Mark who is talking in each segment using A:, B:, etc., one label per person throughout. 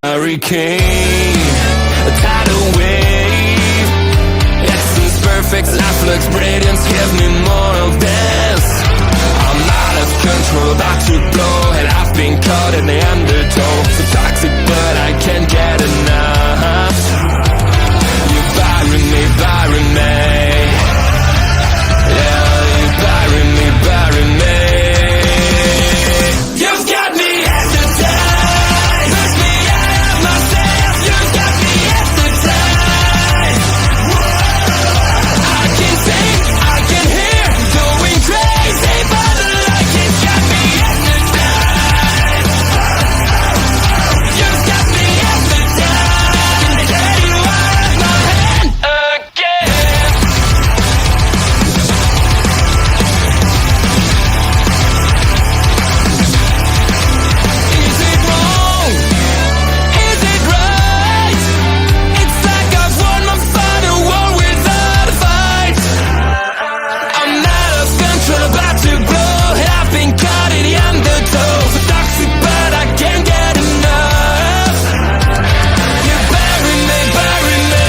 A: Hurricane, a tidal wave. Essence perfect, life looks brilliant. Give me more of this. I'm out of control, about to blow, and I've been caught in the undertow. So toxic, but I can't get enough. You bury me, bury me. Yeah, you bury me, bury me. You've got me at the time. Push me out of myself. You've got me at the time. I can see, I can hear, going crazy, but the light has got me at the time. You've got me at the time. And there you are at my hand again. Is it wrong? Is it right? It's like I've won my final war without a fight. I'm out of control, about to blow, and I've been caught in the undertow. So toxic, but I can't get enough. You bury me, bury me.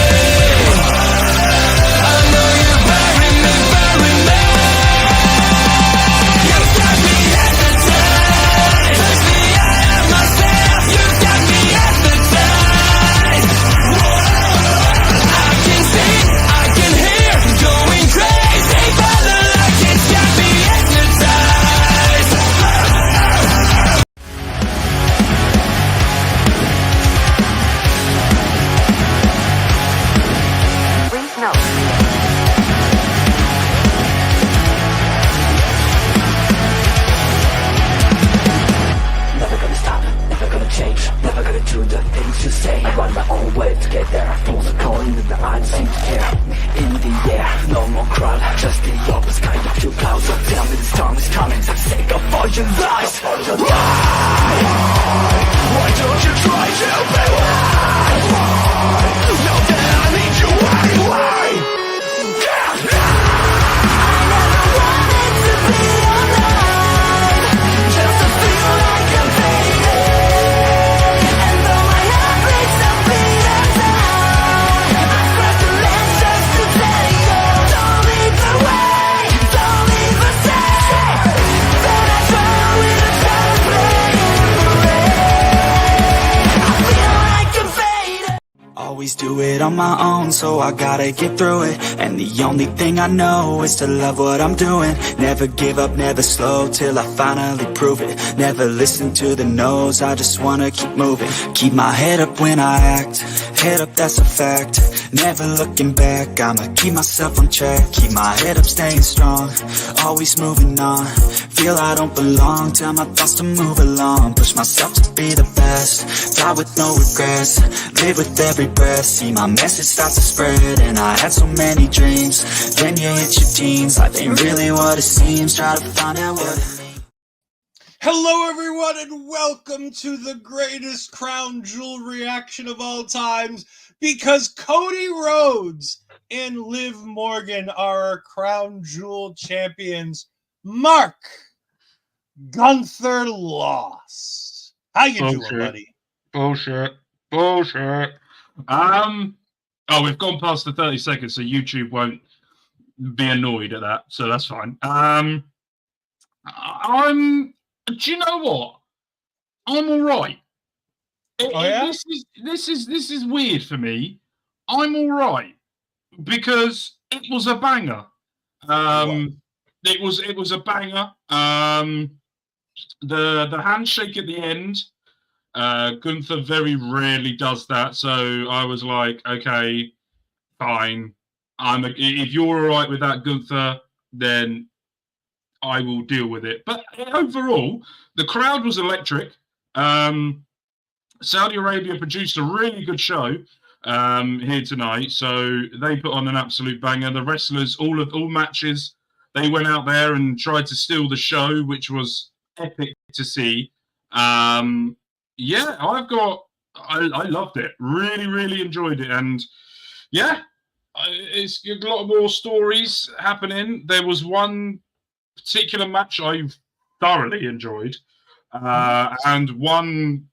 A: I know you bury me, bury me. You've got me at the time. Push me out of myself. You've got me at the time. I can see, I can hear, going crazy, but the light has got me hypnotized.
B: Please note.
C: Never gonna stop, never gonna change, never gonna do the things you say. I run my own way to get there. Fools are calling and I don't seem to care. In the air, no more crowd, just the opposite kind of few clouds. So tell me this time is coming, I'm sick of all your lies. Why don't you try to be why? Now that I need you, why? Just to feel like I'm fading. And though my heart breaks, I'm beaten down. I cross the lens just to tell you, don't leave the way, don't leave the same. Then I try with a child playing. I feel like I'm fading.
D: Always do it on my own, so I gotta get through it. And the only thing I know is to love what I'm doing. Never give up, never slow, till I finally prove it. Never listen to the no's, I just wanna keep moving. Keep my head up when I act, head up, that's a fact. Never looking back, I'ma keep myself on track. Keep my head up, staying strong, always moving on. Feel I don't belong, tell my thoughts to move along. Push myself to be the best, die with no regrets. Live with every breath, see my message start to spread. And I had so many dreams, then you hit your teens. Life ain't really what it seems, try to find out what it means.
E: Hello, everyone, and welcome to the greatest Crown Jewel reaction of all times, because Cody Rhodes and Liv Morgan are our Crown Jewel champions. Mark Gunther lost. How you doing, buddy?
F: Bullshit. Oh, we've gone past the 30 seconds, so YouTube won't be annoyed at that, so that's fine. Do you know what? I'm all right. This is weird for me. I'm all right because it was a banger. It was a banger. The handshake at the end. Gunther very rarely does that, so I was like, okay, fine. If you're all right with that, Gunther, then I will deal with it. But overall, the crowd was electric. Saudi Arabia produced a really good show here tonight, so they put on an absolute banger. The wrestlers, all matches, they went out there and tried to steal the show, which was epic to see. Yeah, I loved it. Really, really enjoyed it. And yeah, it's a lot more stories happening. There was one particular match I thoroughly enjoyed, and one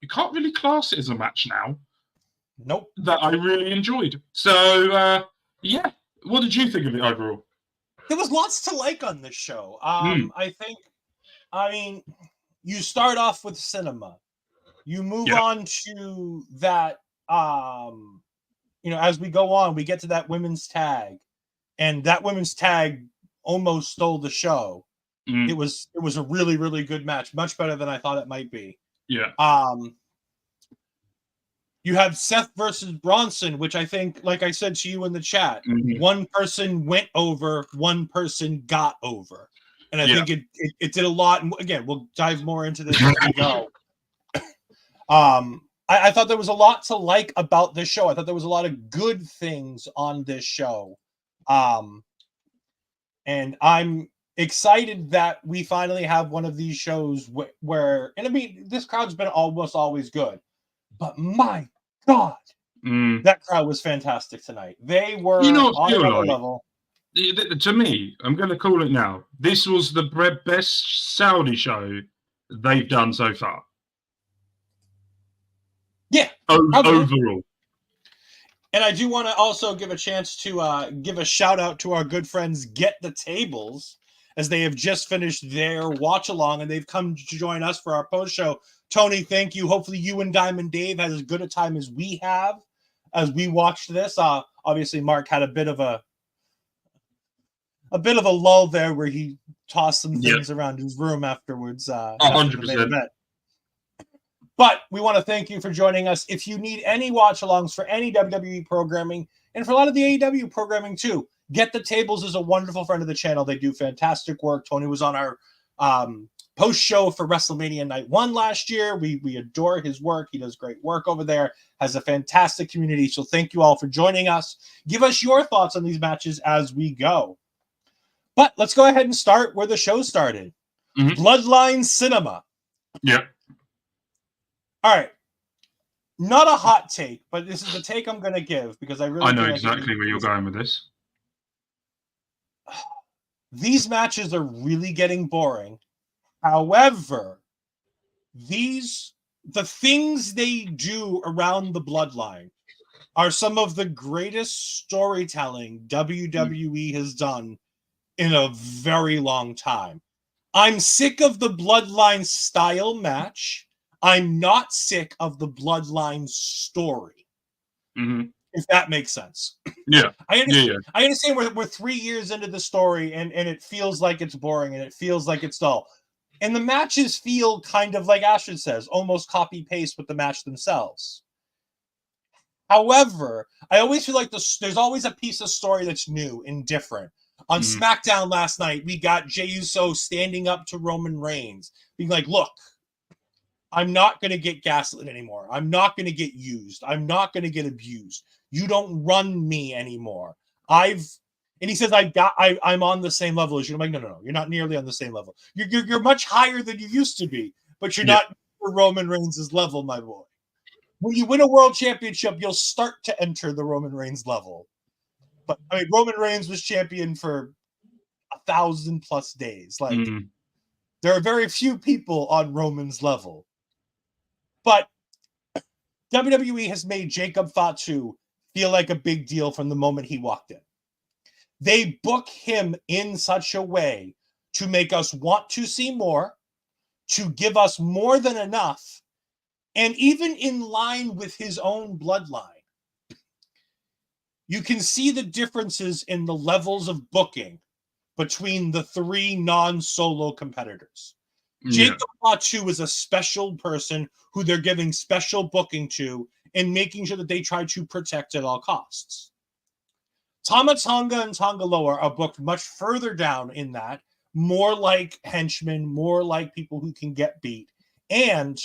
F: you can't really class it as a match now.
E: Nope.
F: That I really enjoyed. So, yeah. What did you think of it overall?
E: There was lots to like on this show. I mean, you start off with cinema. You move on to that, as we go on, we get to that women's tag. And that women's tag almost stole the show. It was a really, really good match. Much better than I thought it might be.
F: Yeah.
E: You have Seth versus Bronson, which I think, like I said to you in the chat, one person went over, one person got over. And I think it did a lot. And again, we'll dive more into this as we go. I thought there was a lot to like about this show. I thought there was a lot of good things on this show. And I'm excited that we finally have one of these shows where, and I mean, this crowd's been almost always good, but my God, that crowd was fantastic tonight. They were on another level.
F: To me, I'm going to call it now. This was the best Saudi show they've done so far.
E: Yeah.
F: Overall.
E: And I do want to also give a chance to give a shout out to our good friends Get the Tables, as they have just finished their watch along and they've come to join us for our post show. Tony, thank you. Hopefully you and Diamond Dave had as good a time as we have as we watched this. Obviously Mark had a bit of a lull there where he tossed some things around his room afterwards.
F: 100%.
E: But we want to thank you for joining us. If you need any watch-alongs for any WWE programming, and for a lot of the AEW programming too, Get the Tables is a wonderful friend of the channel. They do fantastic work. Tony was on our post-show for WrestleMania Night 1 last year. We adore his work. He does great work over there, has a fantastic community. So thank you all for joining us. Give us your thoughts on these matches as we go. But let's go ahead and start where the show started. Bloodline Cinema.
F: Yeah.
E: All right. Not a hot take, but this is the take I'm going to give because I really
F: know exactly where you're going with this.
E: These matches are really getting boring. However, the things they do around the bloodline are some of the greatest storytelling WWE has done in a very long time. I'm sick of the bloodline style match. I'm not sick of the bloodline story. If that makes sense.
F: Yeah.
E: I understand we're 3 years into the story and it feels like it's boring and it feels like it's dull. And the matches feel kind of like Ashton says, almost copy-paste with the match themselves. However, I always feel like there's always a piece of story that's new and different. On SmackDown last night, we got Jey Uso standing up to Roman Reigns, being like, look, I'm not going to get gaslit anymore. I'm not going to get used. I'm not going to get abused. You don't run me anymore. And he says, I'm on the same level as you. I'm like, no. You're not nearly on the same level. You're much higher than you used to be, but you're not Roman Reigns' level, my boy. When you win a world championship, you'll start to enter the Roman Reigns level. But I mean, Roman Reigns was champion for 1,000+ days. Like, there are very few people on Roman's level. But WWE has made Jacob Fatu feel like a big deal from the moment he walked in. They book him in such a way to make us want to see more, to give us more than enough, and even in line with his own bloodline. You can see the differences in the levels of booking between the three non-solo competitors. Jacob Fatu is a special person who they're giving special booking to and making sure that they try to protect at all costs. Tama Tonga and Tonga Loa are booked much further down in that, more like henchmen, more like people who can get beat. And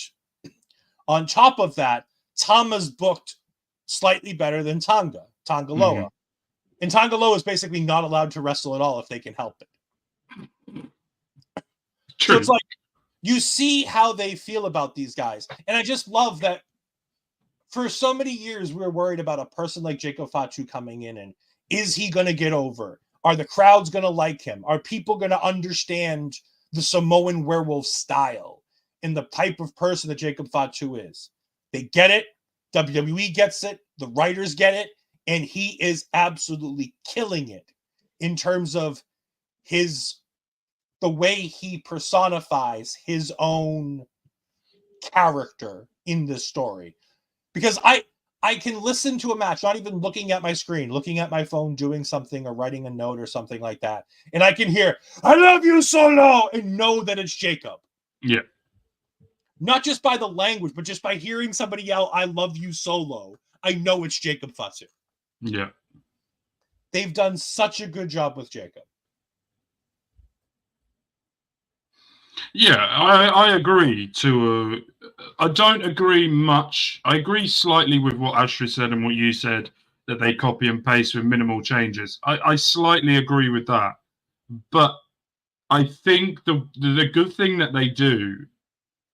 E: on top of that, Tama's booked slightly better than Tonga Loa. And Tonga Loa is basically not allowed to wrestle at all if they can help it.
F: True.
E: So it's like, you see how they feel about these guys. And I just love that for so many years, we were worried about a person like Jacob Fatu coming in and is he going to get over? Are the crowds going to like him? Are people going to understand the Samoan werewolf style and the type of person that Jacob Fatu is? They get it. WWE gets it. The writers get it. And he is absolutely killing it in terms of the way he personifies his own character in this story. Because I can listen to a match, not even looking at my screen, looking at my phone, doing something or writing a note or something like that. And I can hear, I love you, Solo, and know that it's Jacob.
F: Yeah.
E: Not just by the language, but just by hearing somebody yell, I love you, Solo. I know it's Jacob Fatu.
F: Yeah.
E: They've done such a good job with Jacob.
F: Yeah, I agree I don't agree much. I agree slightly with what Ashley said and what you said, that they copy and paste with minimal changes. I slightly agree with that. But I think the good thing that they do,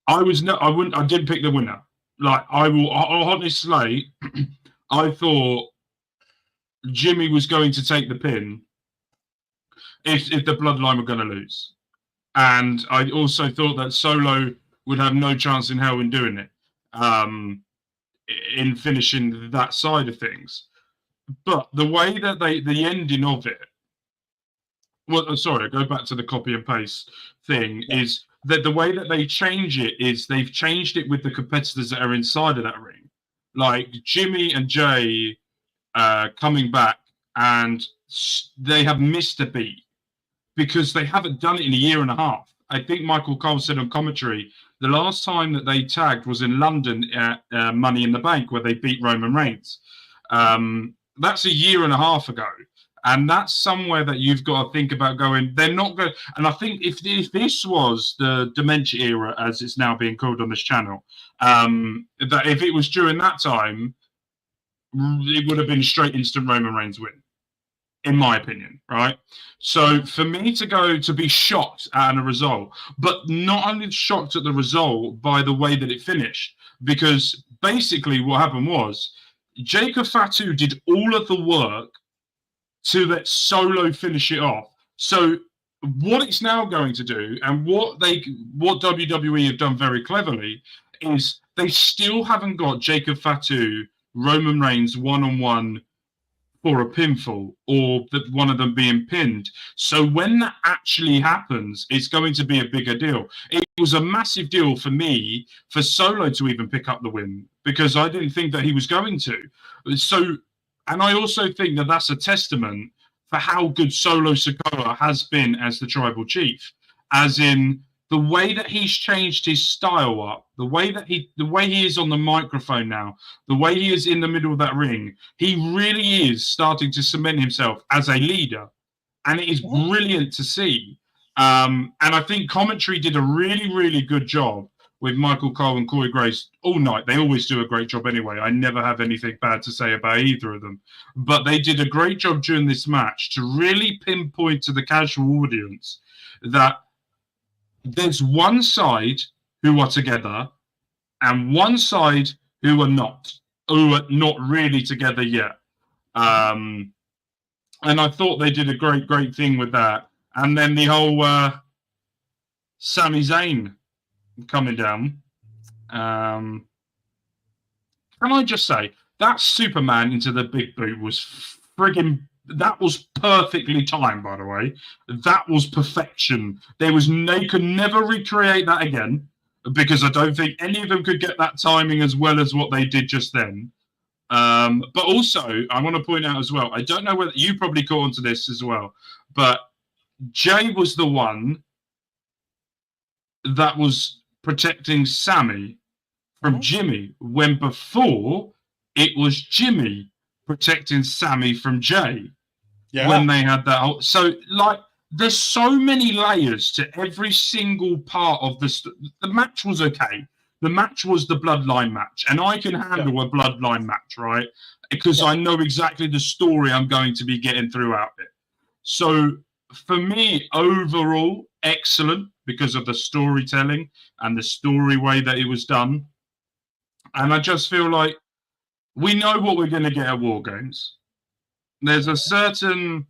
F: I didn't pick the winner. Like, I'll honestly, I thought Jimmy was going to take the pin if the Bloodline were going to lose. And I also thought that Solo would have no chance in hell in doing it, in finishing that side of things. But the way that the ending of it, well, sorry, I go back to the copy and paste thing, is that the way that they change it is they've changed it with the competitors that are inside of that ring. Like Jimmy and Jey coming back, and they have missed a beat because they haven't done it in a year and a half. I think Michael Cole said on commentary, the last time that they tagged was in London at Money in the Bank, where they beat Roman Reigns. That's a year and a half ago. And that's somewhere that you've got to think about going, they're not going. And I think if this was the dementia era, as it's now being called on this channel, that if it was during that time, it would have been straight instant Roman Reigns win, in my opinion, right? So for me to be shocked at a result, but not only shocked at the result by the way that it finished, because basically what happened was Jacob Fatu did all of the work to let Solo finish it off. So what it's now going to do, and what WWE have done very cleverly, is they still haven't got Jacob Fatu, Roman Reigns one-on-one for a pinfall, or that one of them being pinned. So when that actually happens, it's going to be a bigger deal. It was a massive deal for me for Solo to even pick up the win, because I didn't think that he was going to. So, and I also think that that's a testament for how good Solo Sikoa has been as the tribal chief, as in the way that he's changed his style up, the way he is on the microphone now, the way he is in the middle of that ring, he really is starting to cement himself as a leader, and it is brilliant to see. And I think commentary did a really, really good job with Michael Cole and Corey Grace all night. They always do a great job anyway. I never have anything bad to say about either of them. But they did a great job during this match to really pinpoint to the casual audience that there's one side who are together and one side who are not really together yet. And I thought they did a great thing with that. And then the whole Sami Zayn coming down. Can I just say, that Superman into the big boot was friggin', that was perfectly timed, by the way. That was perfection. They could never recreate that again, because I don't think any of them could get that timing as well as what they did just then. But also, I want to point out as well, I don't know whether you probably caught onto this as well, but Jey was the one that was protecting Sami from Jimmy, when before it was Jimmy protecting Sami from Jey. Yeah. When they had that whole, so like there's so many layers to every single part of this. The match was okay. The match was the Bloodline match, and I can handle a Bloodline match, right? Because I know exactly the story I'm going to be getting throughout it. So for me, overall, excellent because of the storytelling and the story way that it was done. And I just feel like we know what we're going to get at War Games. There's a certain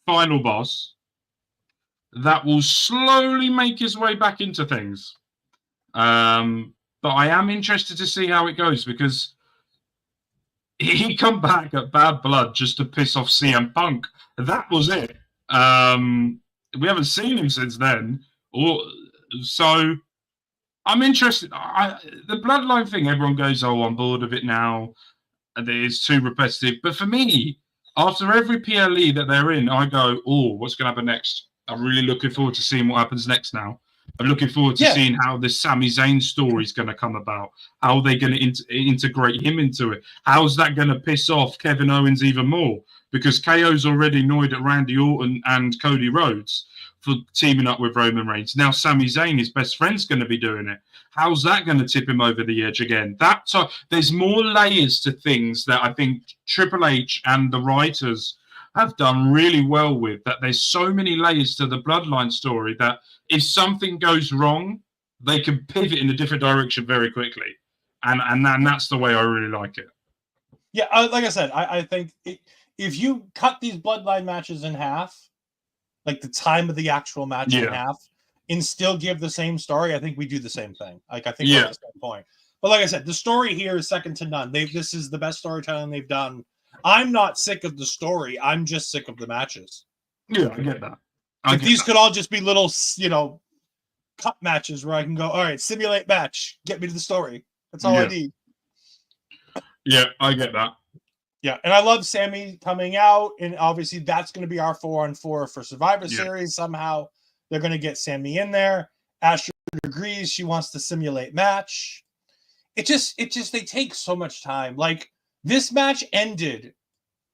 F: final boss that will slowly make his way back into things. But I am interested to see how it goes because he come back at Bad Blood just to piss off CM Punk. That was it. We haven't seen him since then. So I'm interested. The Bloodline thing, everyone goes, "Oh, I'm bored of it now. It's too repetitive." But for me, after every PLE that they're in, I go, "Oh, what's going to happen next?" I'm really looking forward to seeing what happens next now. I'm looking forward to seeing how this Sami Zayn story is going to come about. How are they going to integrate him into it? How's that going to piss off Kevin Owens even more? Because KO's already annoyed at Randy Orton and Cody Rhodes for teaming up with Roman Reigns. Now Sami Zayn, his best friend's going to be doing it. How's that going to tip him over the edge again? There's more layers to things that I think Triple H and the writers have done really well with, that there's so many layers to the Bloodline story that if something goes wrong, they can pivot in a different direction very quickly. And that's the way I really like it.
E: Yeah, like I said, I think if you cut these Bloodline matches in half, like the time of the actual match in half, and still give the same story, I think we do the same thing. Like, I think we're at the same point. But like I said, the story here is second to none. This is the best storytelling they've done. I'm not sick of the story. I'm just sick of the matches.
F: Yeah, I get that.
E: These could all just be little, cut matches where I can go, all right, simulate match, get me to the story. That's all I need.
F: Yeah, I get that.
E: Yeah, and I love Sami coming out, and obviously that's going to be our 4-on-4 for Survivor Series. Somehow they're going to get Sami in there. Astrid agrees she wants to simulate match. It just they take so much time. Like, this match ended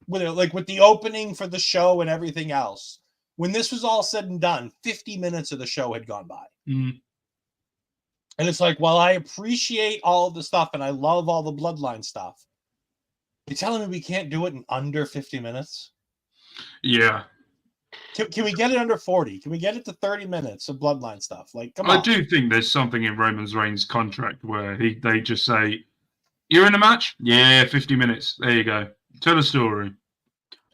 E: with the opening for the show and everything else. When this was all said and done, 50 minutes of the show had gone by.
F: Mm.
E: And it's like, while I appreciate all the stuff and I love all the Bloodline stuff, you're telling me we can't do it in under 50 minutes?
F: Yeah.
E: Can we get it under 40? Can we get it to 30 minutes of Bloodline stuff? Like, come on.
F: I do think there's something in Roman Reigns' contract where they just say, "You're in a match? Yeah, 50 minutes. There you go. Tell a story."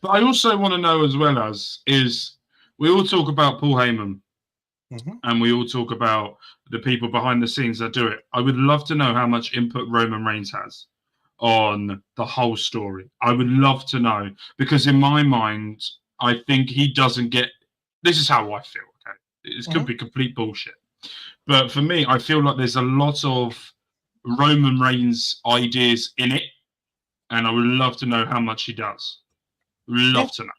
F: But I also want to know as well is we all talk about Paul Heyman and we all talk about the people behind the scenes that do it. I would love to know how much input Roman Reigns has on the whole story. I would love to know, because in my mind, I think he doesn't get... This is how I feel, okay? It could be complete bullshit. But for me, I feel like there's a lot of Roman Reigns ideas in it, and I would love to know how much he does. Love to know.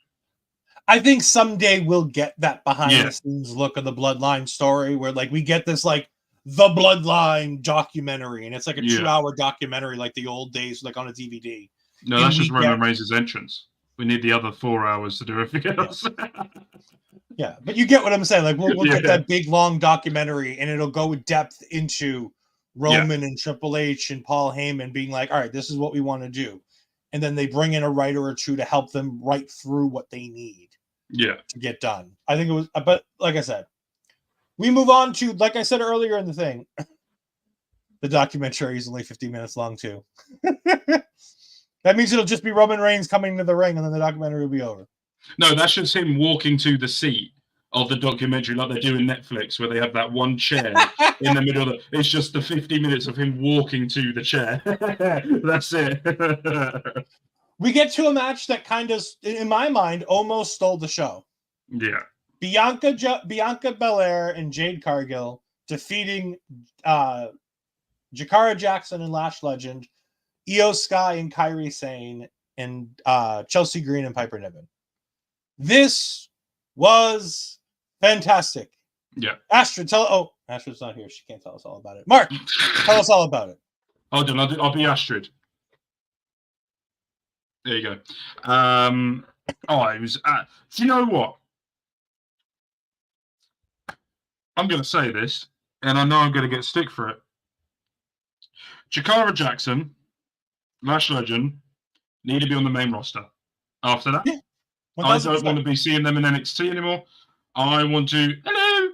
E: I think someday we'll get that behind the scenes look of the Bloodline story, where we get this the Bloodline documentary, and it's like a 2-hour documentary like the old days, on a DVD.
F: No, that's just Roman Reigns' entrance. We need the other 4 hours to do everything else.
E: Yeah, but you get what I'm saying. We'll get that big long documentary, and it'll go with depth into Roman and Triple H and Paul Heyman being like, all right, this is what we want to do. And then they bring in a writer or two to help them write through what they need to get done. I think it was, but like I said, we move on to, like I said earlier in the thing, the documentary is only 50 minutes long too. That means it'll just be Roman Reigns coming to the ring, and then the documentary will be over.
F: No, that's just him walking to the seat of the documentary, like they do in Netflix, where they have that one chair in the middle of it's just the 50 minutes of him walking to the chair. That's it.
E: We get to a match that kind of, in my mind, almost stole the show.
F: Yeah.
E: Bianca Belair and Jade Cargill defeating Jakara Jackson and Lash Legend, Io Sky and Kairi Sane, and Chelsea Green and Piper Niven. This was fantastic.
F: Yeah.
E: Astrid, Astrid's not here. She can't tell us all about it. Mark, tell us all about it.
F: Hold on, I'll be Astrid. There you go. It was... do you know what? I'm going to say this, and I know I'm going to get stick for it. Jakara Jackson, Lash Legend, need to be on the main roster. After that, I don't want to be seeing them in NXT anymore. I want to... Hello!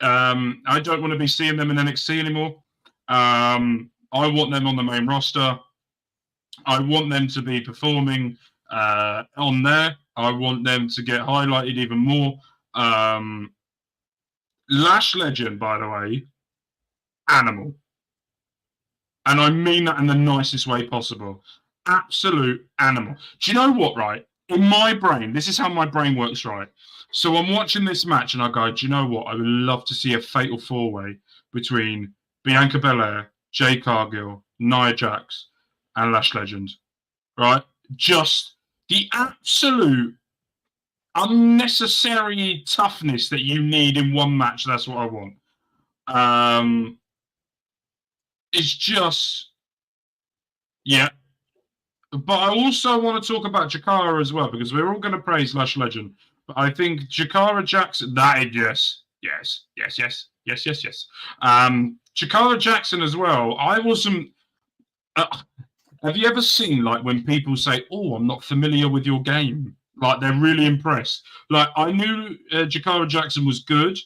F: I don't want to be seeing them in NXT anymore. I want them on the main roster. I want them to be performing on there. I want them to get highlighted even more. Lash Legend, by the way, animal. And I mean that in the nicest way possible. Absolute animal. Do you know what, right? In my brain, this is how my brain works, right? So I'm watching this match and I go, do you know what? I would love to see a fatal four-way between Bianca Belair, Jade Cargill, Nia Jax, and Lash Legend. Right? Just the absolute unnecessary toughness that you need in one match. That's what I want. It's just, yeah. But I also want to talk about Jakara as well, because we're all going to praise Lash Legend. But I think Jakara Jackson, yes. Jakara Jackson as well. I wasn't. Have you ever seen, like, when people say, "Oh, I'm not familiar with your game"? Like, they're really impressed. Like, I knew Jakara Jackson was good.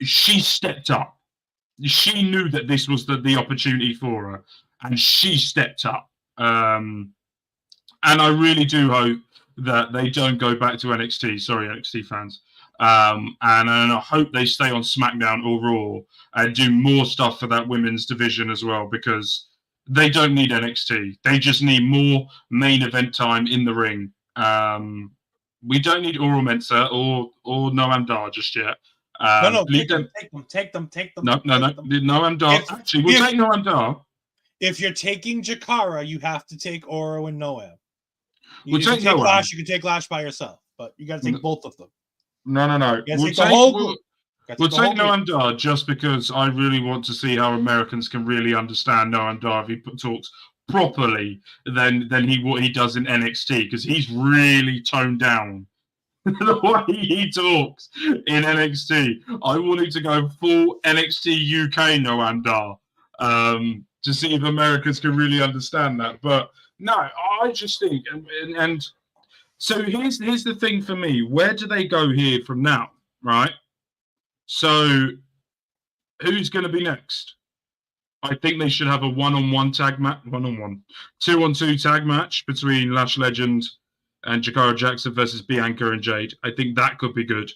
F: She stepped up. She knew that this was the opportunity for her, and she stepped up. And I really do hope that they don't go back to NXT. Sorry, NXT fans. And I hope they stay on SmackDown or Raw and do more stuff for that women's division as well, because they don't need NXT. They just need more main event time in the ring. We don't need Oral Mensa or Noam Dar just yet.
E: No, take them.
F: No, Noam Dar. Actually, we'll take Noam Dar.
E: If you're taking Jakara, you have to take Oro and Noam. You
F: We'll
E: can
F: take
E: take
F: Noam.
E: Lash. You can take Lash by yourself, but you got to take both of them.
F: No.
E: We'll take
F: Noam Dar just because I really want to see how Americans can really understand Noam Dar if he talks properly than what he does in NXT, because he's really toned down the way he talks in NXT. I want him to go full NXT UK Noam Dar to see if Americans can really understand that. But no, I just think, and so here's the thing for me. Where do they go here from now, right? So who's going to be next? I think they should have a one-on-one tag match, two-on-two tag match between Lash Legend and Jakara Jackson versus Bianca and Jade. I think that could be good.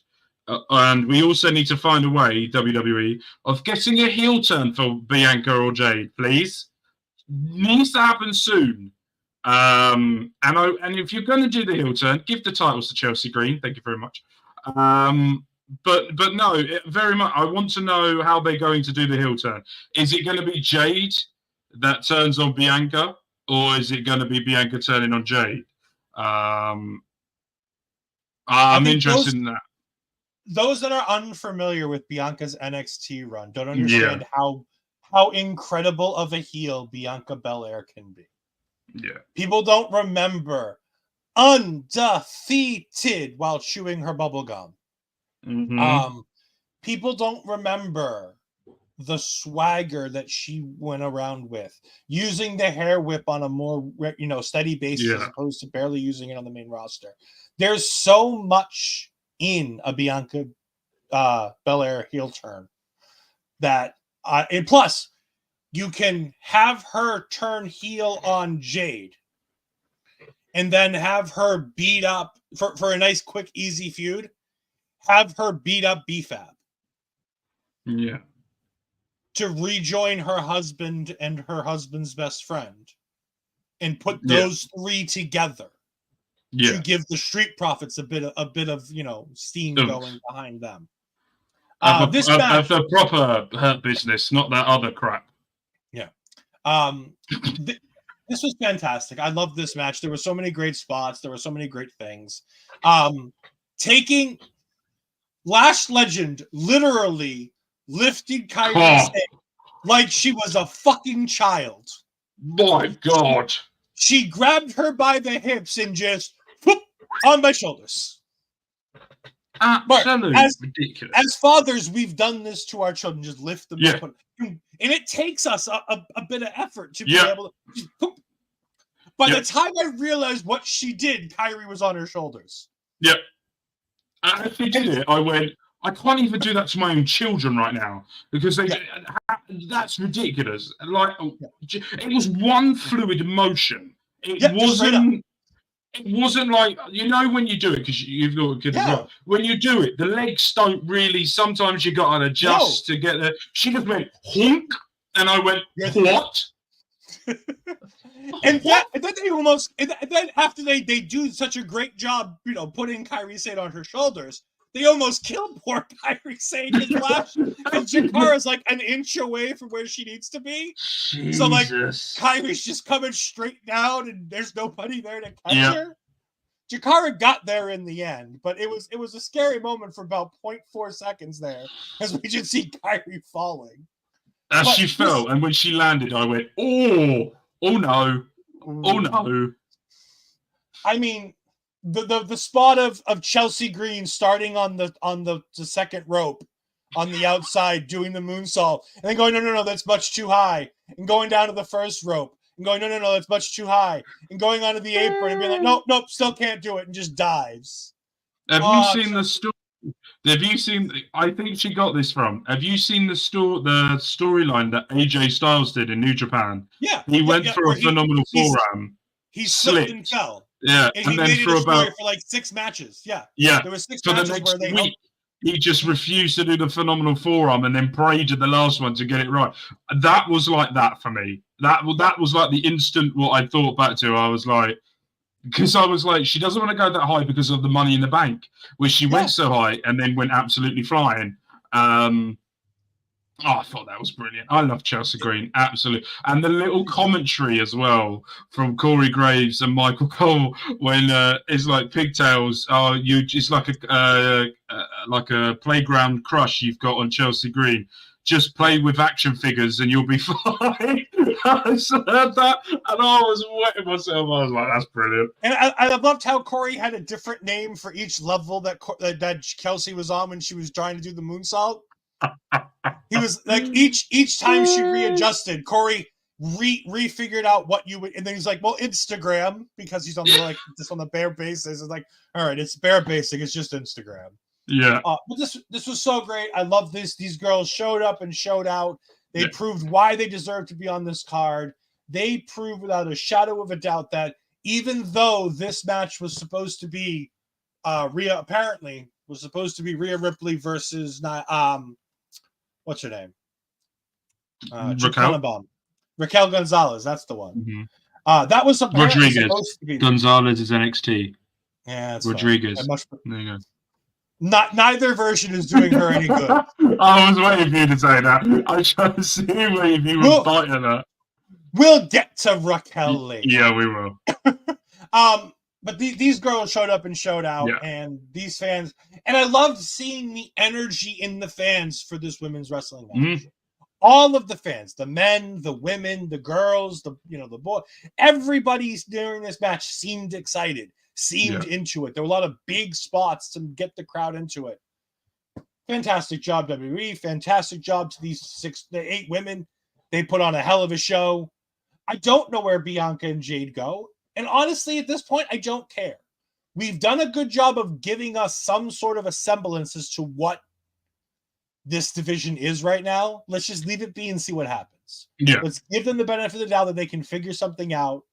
F: And we also need to find a way, WWE, of getting a heel turn for Bianca or Jade, please. Needs to happen soon. And if you're going to do the heel turn, give the titles to Chelsea Green. Thank you very much. But no, very much. I want to know how they're going to do the heel turn. Is it going to be Jade that turns on Bianca, or is it going to be Bianca turning on Jade? I'm interested in that.
E: Those that are unfamiliar with Bianca's NXT run don't understand how incredible of a heel Bianca Belair can be.
F: Yeah.
E: People don't remember undefeated while chewing her bubble gum.
F: Mm-hmm.
E: People don't remember the swagger that she went around with, using the hair whip on a more steady basis as opposed to barely using it on the main roster. There's so much in a Bianca Belair heel turn that and plus you can have her turn heel on Jade and then have her beat up for a nice quick easy feud. Have her beat up BFAB.
F: Yeah.
E: To rejoin her husband and her husband's best friend and put those three together to give the Street Profits a bit of steam going behind them. This match,
F: the proper Hurt Business, not that other crap.
E: Yeah. This was fantastic. I love this match. There were so many great spots. There were so many great things. Taking Lash Legend literally lifted Kairi like she was a fucking child.
F: My God.
E: She grabbed her by the hips and just whoop, on my shoulders.
F: Absolutely ridiculous.
E: As fathers, we've done this to our children. Just lift them up. And it takes us a bit of effort to be able to just whoop. By the time I realized what she did, Kairi was on her shoulders.
F: Yep. And if they did it, I went, I can't even do that to my own children right now, because that's ridiculous. Like, it was one fluid motion. It wasn't like, when you do it, because you've got a kid as well. When you do it, the legs don't really, sometimes you got to adjust to get there. She just went honk And I went, what?
E: And then they almost, and then after they do such a great job, putting Kairi Sane on her shoulders, they almost killed poor Kairi Sane because Jakara's like an inch away from where she needs to be.
F: Jesus.
E: So like Kairi's just coming straight down, and there's nobody there to catch her. Jakara got there in the end, but it was a scary moment for about 0.4 seconds there, as we just see Kairi falling.
F: As she fell, and when she landed, I went, oh no, oh no.
E: I mean, the spot of Chelsea Green starting on the second rope on the outside doing the moonsault, and then going, no, that's much too high, and going down to the first rope, and going, no, that's much too high, and going onto the apron and being like, nope, still can't do it, and just dives.
F: Have you seen the story? Have you seen? I think she got this from. Have you seen the storyline that AJ Styles did in New Japan?
E: Yeah,
F: he went for a phenomenal forearm.
E: He slipped and fell.
F: Yeah,
E: and he
F: then
E: made it
F: for
E: a story
F: about
E: for like 6 matches. Yeah,
F: there
E: was 6
F: for
E: matches
F: the next
E: where they
F: week. He just refused to do the phenomenal forearm and then prayed at the last one to get it right. That was like that for me. That was like the instant what I thought back to. I was like. Because I was like, she doesn't want to go that high because of the Money in the Bank, where she went so high and then went absolutely flying. I thought that was brilliant. I love Chelsea Green, absolutely. And the little commentary as well from Corey Graves and Michael Cole when it's like pigtails. Oh, it's like a playground crush you've got on Chelsea Green. Just play with action figures and you'll be fine. I heard that and I was wetting myself. I was like, that's brilliant.
E: And I loved how Corey had a different name for each level that Kelsey was on when she was trying to do the moonsault. He was like, each time she readjusted, Corey refigured out what you would, and then he's like, well, Instagram, because he's on just on the bare basis. It's like, all right, it's bare basic, it's just Instagram.
F: Yeah.
E: But this was so great. I love this. These girls showed up and showed out. They proved why they deserve to be on this card. They proved without a shadow of a doubt that even though this match was supposed to be Rhea Ripley versus what's her name? Raquel Gonzalez. That's the one.
F: Mm-hmm.
E: That was supposed to be
F: Gonzalez is NXT.
E: Yeah, that's
F: Rodriguez.
E: There you go. Neither version is doing her any good.
F: I was waiting for you to say that. I was trying to see if you were biting that.
E: We'll get to Raquel later.
F: Yeah, we will.
E: But these girls showed up and showed out, and these fans, and I loved seeing the energy in the fans for this women's wrestling match. Mm-hmm. All of the fans, the men, the women, the girls, the boy, everybody during this match seemed excited. Seemed into it. There were a lot of big spots to get the crowd into it. Fantastic job, WWE. Fantastic job to these 8 women. They put on a hell of a show. I don't know where Bianca and Jade go. And honestly, at this point, I don't care. We've done a good job of giving us some sort of a semblance as to what this division is right now. Let's just leave it be and see what happens.
F: Yeah.
E: Let's give them the benefit of the doubt that they can figure something out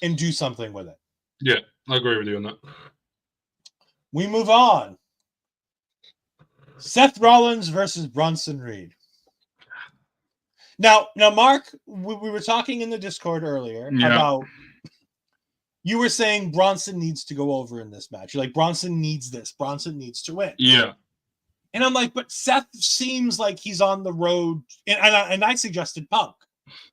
E: and do something with it.
F: Yeah. I agree with you on that.
E: We move on. Seth Rollins versus Bronson Reed. Now, Mark, we were talking in the Discord earlier about you were saying Bronson needs to go over in this match. You're like, Bronson needs this. Bronson needs to win.
F: Yeah.
E: And I'm like, but Seth seems like he's on the road, and I suggested Punk.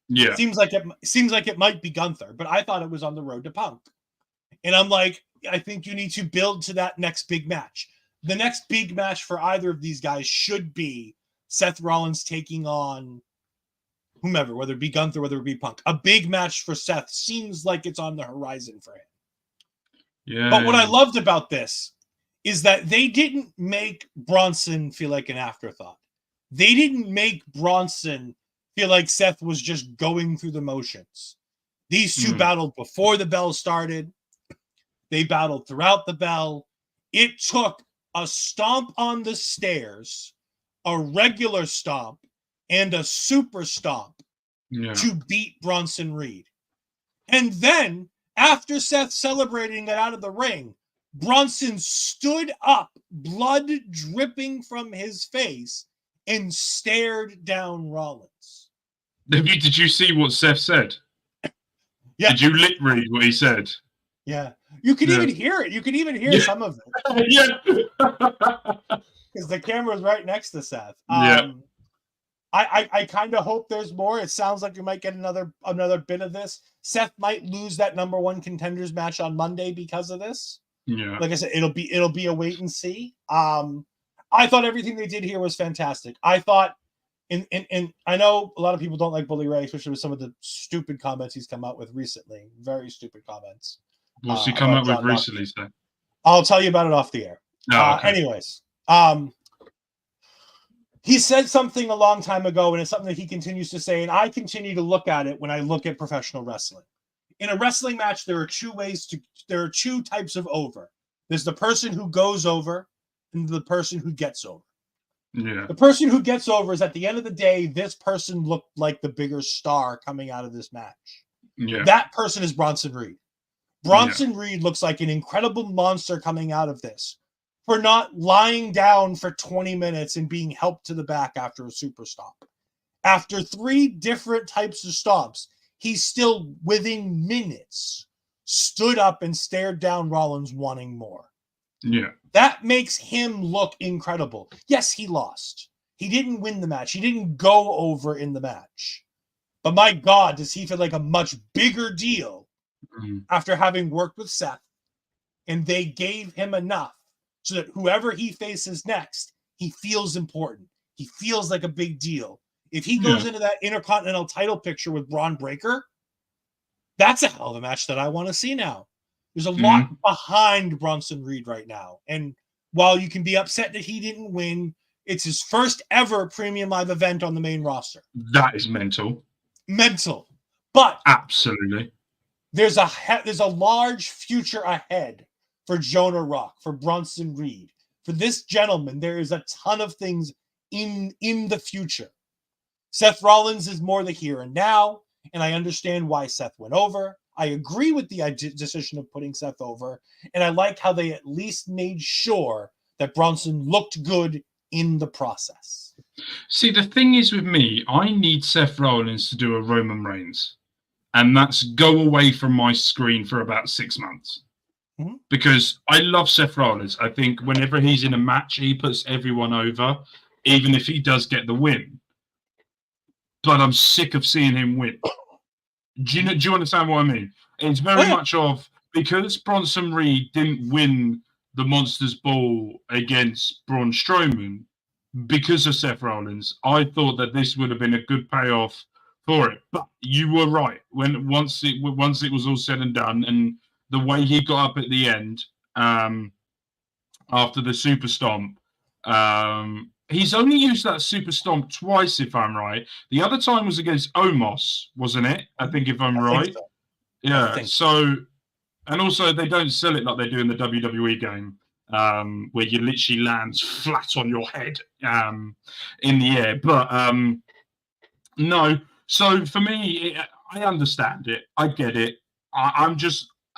F: Yeah.
E: Seems like it might be Gunther, but I thought it was on the road to Punk. And I'm like, I think you need to build to that next big match. The next big match for either of these guys should be Seth Rollins taking on whomever, whether it be Gunther, whether it be Punk. A big match for Seth seems like it's on the horizon for him.
F: Yeah.
E: But what I loved about this is that they didn't make Bronson feel like an afterthought. They didn't make Bronson feel like Seth was just going through the motions. These two battled before the bell started. They battled throughout the bell. It took a stomp on the stairs, a regular stomp, and a super stomp to beat Bronson Reed. And then, after Seth celebrating got out of the ring, Bronson stood up, blood dripping from his face, and stared down Rollins.
F: Did you see what Seth said?
E: Yeah.
F: Did you lip read what he said?
E: Yeah. You could
F: Yeah.
E: even hear it. You could even hear some of it
F: Yeah.
E: because the camera's right next to Seth.
F: Yeah.
E: I kind of hope there's more. It sounds like we might get another bit of this. Seth might lose that number one contenders match on Monday because of this.
F: Yeah.
E: Like I said, it'll be a wait and see. I thought everything they did here was fantastic. I thought, and I know a lot of people don't like Bully Ray, especially with some of the stupid comments he's come out with recently. Very stupid comments.
F: What's he come
E: about
F: up with
E: John
F: recently,
E: Moxley.
F: sir?
E: I'll tell you about it off the air.
F: Oh, okay.
E: Anyways, he said something a long time ago, and it's something that he continues to say, and I continue to look at it when I look at professional wrestling. In a wrestling match, there are two types of over. There's the person who goes over and the person who gets over.
F: Yeah.
E: The person who gets over is, at the end of the day, this person looked like the bigger star coming out of this match.
F: Yeah.
E: That person is Bronson Reed. Bronson Reed looks like an incredible monster coming out of this for not lying down for 20 minutes and being helped to the back after a super stomp. After 3 different types of stomps, he still, within minutes, stood up and stared down Rollins wanting more.
F: Yeah.
E: That makes him look incredible. Yes, he lost. He didn't win the match. He didn't go over in the match. But my God, does he feel like a much bigger deal after having worked with Seth, and they gave him enough so that whoever he faces next, he feels important. He feels like a big deal. If he goes into that Intercontinental title picture with Braun Breaker, that's a hell of a match that I want to see now. There's a lot behind Bronson Reed right now. And while you can be upset that he didn't win, it's his first ever premium live event on the main roster.
F: That is mental.
E: Mental. But
F: absolutely,
E: there's a large future ahead for Jonah Rock, for Bronson Reed. For this gentleman, there is a ton of things in the future. Seth Rollins is more the here and now, and I understand why Seth went over. I agree with the decision of putting Seth over, and I like how they at least made sure that Bronson looked good in the process.
F: See, the thing is with me, I need Seth Rollins to do a Roman Reigns, and that's go away from my screen for about 6 months. Because I love Seth Rollins. I think whenever he's in a match, he puts everyone over, even if he does get the win. But I'm sick of seeing him win. Do you understand what I mean? It's very much of, because Bronson Reed didn't win the Monsters Ball against Braun Strowman because of Seth Rollins, I thought that this would have been a good payoff for it. But you were right. Once it was all said and done, and the way he got up at the end after the super stomp, he's only used that super stomp twice, if I'm right. The other time was against Omos, wasn't it? I think, if I'm right. So. Yeah. So, and also they don't sell it like they do in the WWE game, where you literally land flat on your head in the air. But no. So for me, I understand it. I get it.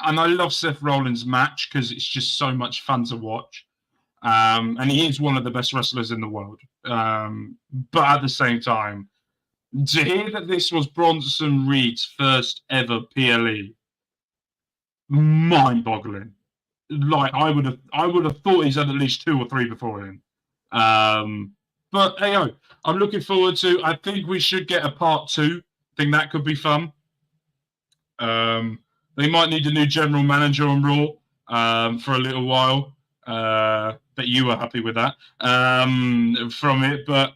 F: And I love Seth Rollins' match because it's just so much fun to watch. And he is one of the best wrestlers in the world. But at the same time, to hear that this was Bronson Reed's first ever PLE, mind-boggling. Like, I would have thought he's had at least 2 or 3 before him. But hey, I'm looking forward to. I think we should get a part 2. I think that could be fun. They might need a new general manager on Raw for a little while. But you were happy with that from it. But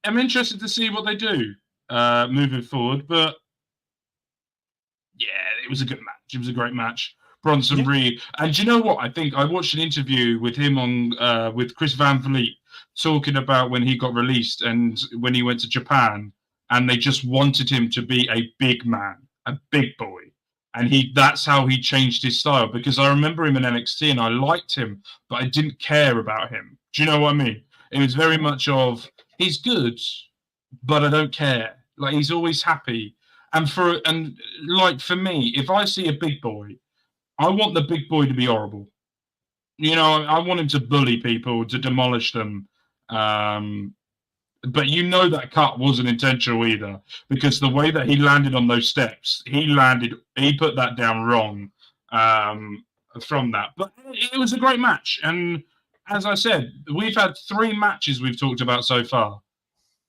F: I'm interested to see what they do moving forward. But yeah, it was a good match. It was a great match. Bronson Reed. And do you know what? I think I watched an interview with him on with Chris Van Vliet talking about when he got released and when he went to Japan, and they just wanted him to be a big man, a big boy. And that's how he changed his style, because I remember him in NXT and I liked him, but I didn't care about him. Do you know what I mean? It was very much of, he's good, but I don't care. Like, he's always happy. And for me, if I see a big boy, I want the big boy to be horrible. You know, I want him to bully people, to demolish them. But you know that cut wasn't intentional either, because the way that he landed on those steps, he put that down wrong from that. But it was a great match. And as I said, we've had 3 matches we've talked about so far.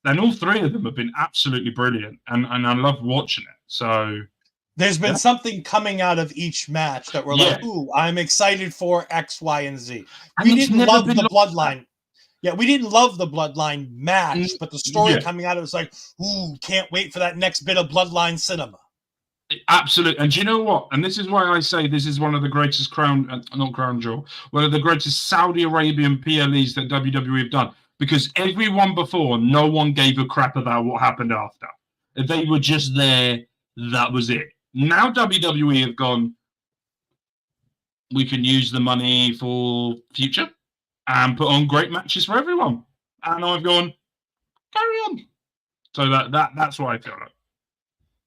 F: And all 3 of them have been absolutely brilliant. And I love watching it. So
E: there's been something coming out of each match that we're like, ooh, I'm excited for X, Y, and Z. We didn't love the Bloodline. Yeah, we didn't love the Bloodline match, but the story coming out of it was like, ooh, can't wait for that next bit of Bloodline cinema.
F: Absolutely. And do you know what? And this is why I say this is one of the greatest one of the greatest Saudi Arabian PLEs that WWE have done. Because everyone before, no one gave a crap about what happened after. If they were just there, that was it. Now WWE have gone, we can use the money for future and put on great matches for everyone. And I've gone, carry on. So that's why I feel like.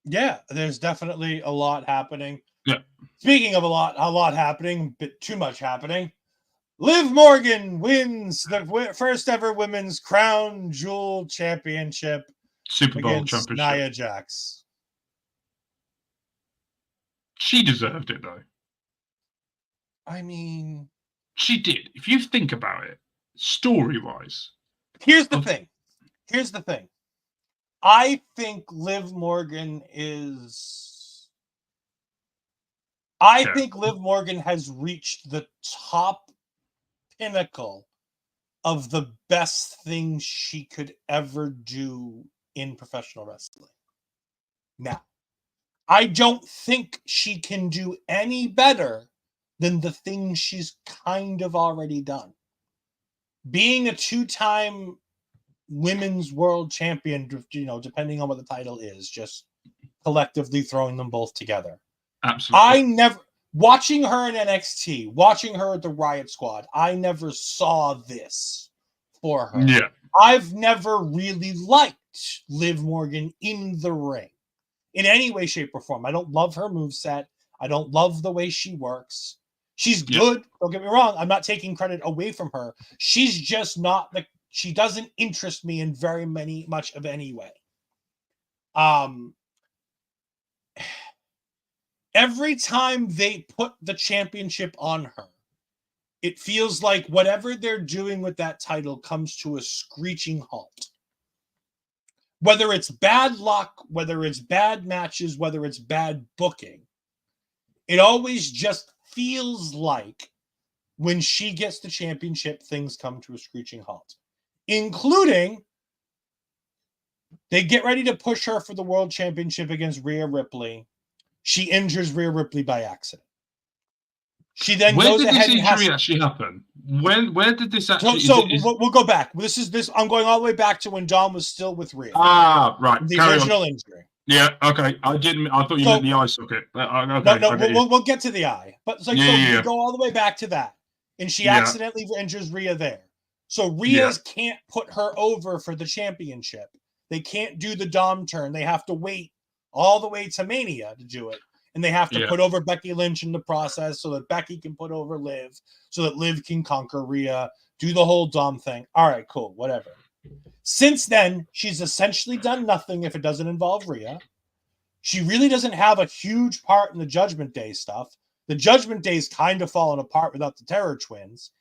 E: Yeah, there's definitely a lot happening.
F: Yeah.
E: Speaking of a lot happening, a bit too much happening. Liv Morgan wins the first ever women's Crown Jewel Championship
F: Super Bowl
E: against
F: championship.
E: Nia Jax.
F: She deserved it, though.
E: I mean,
F: she did. If you think about it, story-wise.
E: Here's the thing. I think Liv Morgan has reached the top pinnacle of the best thing she could ever do in professional wrestling. Now, I don't think she can do any better than the things she's kind of already done. Being a 2-time women's world champion, depending on what the title is, just collectively throwing them both together.
F: Absolutely.
E: Watching her in NXT, watching her at the Riot Squad, I never saw this for her.
F: Yeah.
E: I've never really liked Liv Morgan in the ring in any way, shape, or form. I don't love her moveset. I don't love the way she works. She's good. Don't get me wrong. I'm not taking credit away from her. She's just not she doesn't interest me in very much of any way. Every time they put the championship on her, it feels like whatever they're doing with that title comes to a screeching halt. Whether it's bad luck, whether it's bad matches, whether it's bad booking, it always just feels like when she gets the championship, things come to a screeching halt. Including, they get ready to push her for the world championship against Rhea Ripley. She injures Rhea Ripley by accident. She then goes ahead and
F: actually happen? Where did this actually?
E: We'll go back. This. I'm going all the way back to when Dom was still with Rhea.
F: Ah, right.
E: The original injury.
F: Yeah. Okay. I thought you meant the eye socket. Okay,
E: no. We'll get to the eye. But you go all the way back to that, and she accidentally injures Rhea there. So Rhea's can't put her over for the championship. They can't do the Dom turn. They have to wait all the way to Mania to do it. And they have to put over Becky Lynch in the process so that Becky can put over Liv, so that Liv can conquer Rhea, do the whole Dom thing. All right, cool, whatever. Since then, she's essentially done nothing if it doesn't involve Rhea. She really doesn't have a huge part in the Judgment Day stuff. The Judgment Day's kind of fallen apart without the Terror Twins.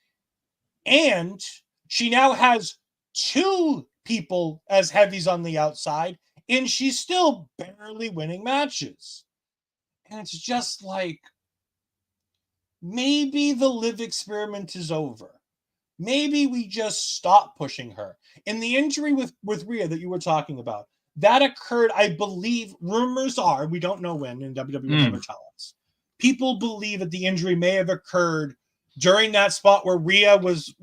E: And she now has 2 people as heavies on the outside, and she's still barely winning matches. And it's just like, maybe the Liv experiment is over. Maybe we just stop pushing her. And the injury with Rhea that you were talking about, that occurred, I believe, rumors are, we don't know when, and WWE will never tell us. People believe that the injury may have occurred during that spot where Rhea was,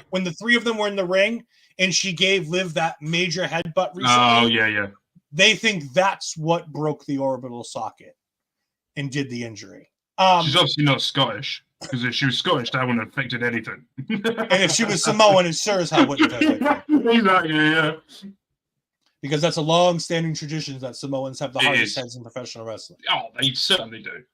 E: when the 3 of them were in the ring, and she gave Liv that major headbutt recently.
F: Oh, yeah.
E: They think that's what broke the orbital socket and did the injury.
F: She's obviously not Scottish, because if she was Scottish, that wouldn't have affected anything.
E: And if she was Samoan, it sure as hell wouldn't have affected.
F: Exactly, yeah.
E: Because that's a long-standing tradition that Samoans have the hardest heads in professional wrestling.
F: Oh, they certainly do.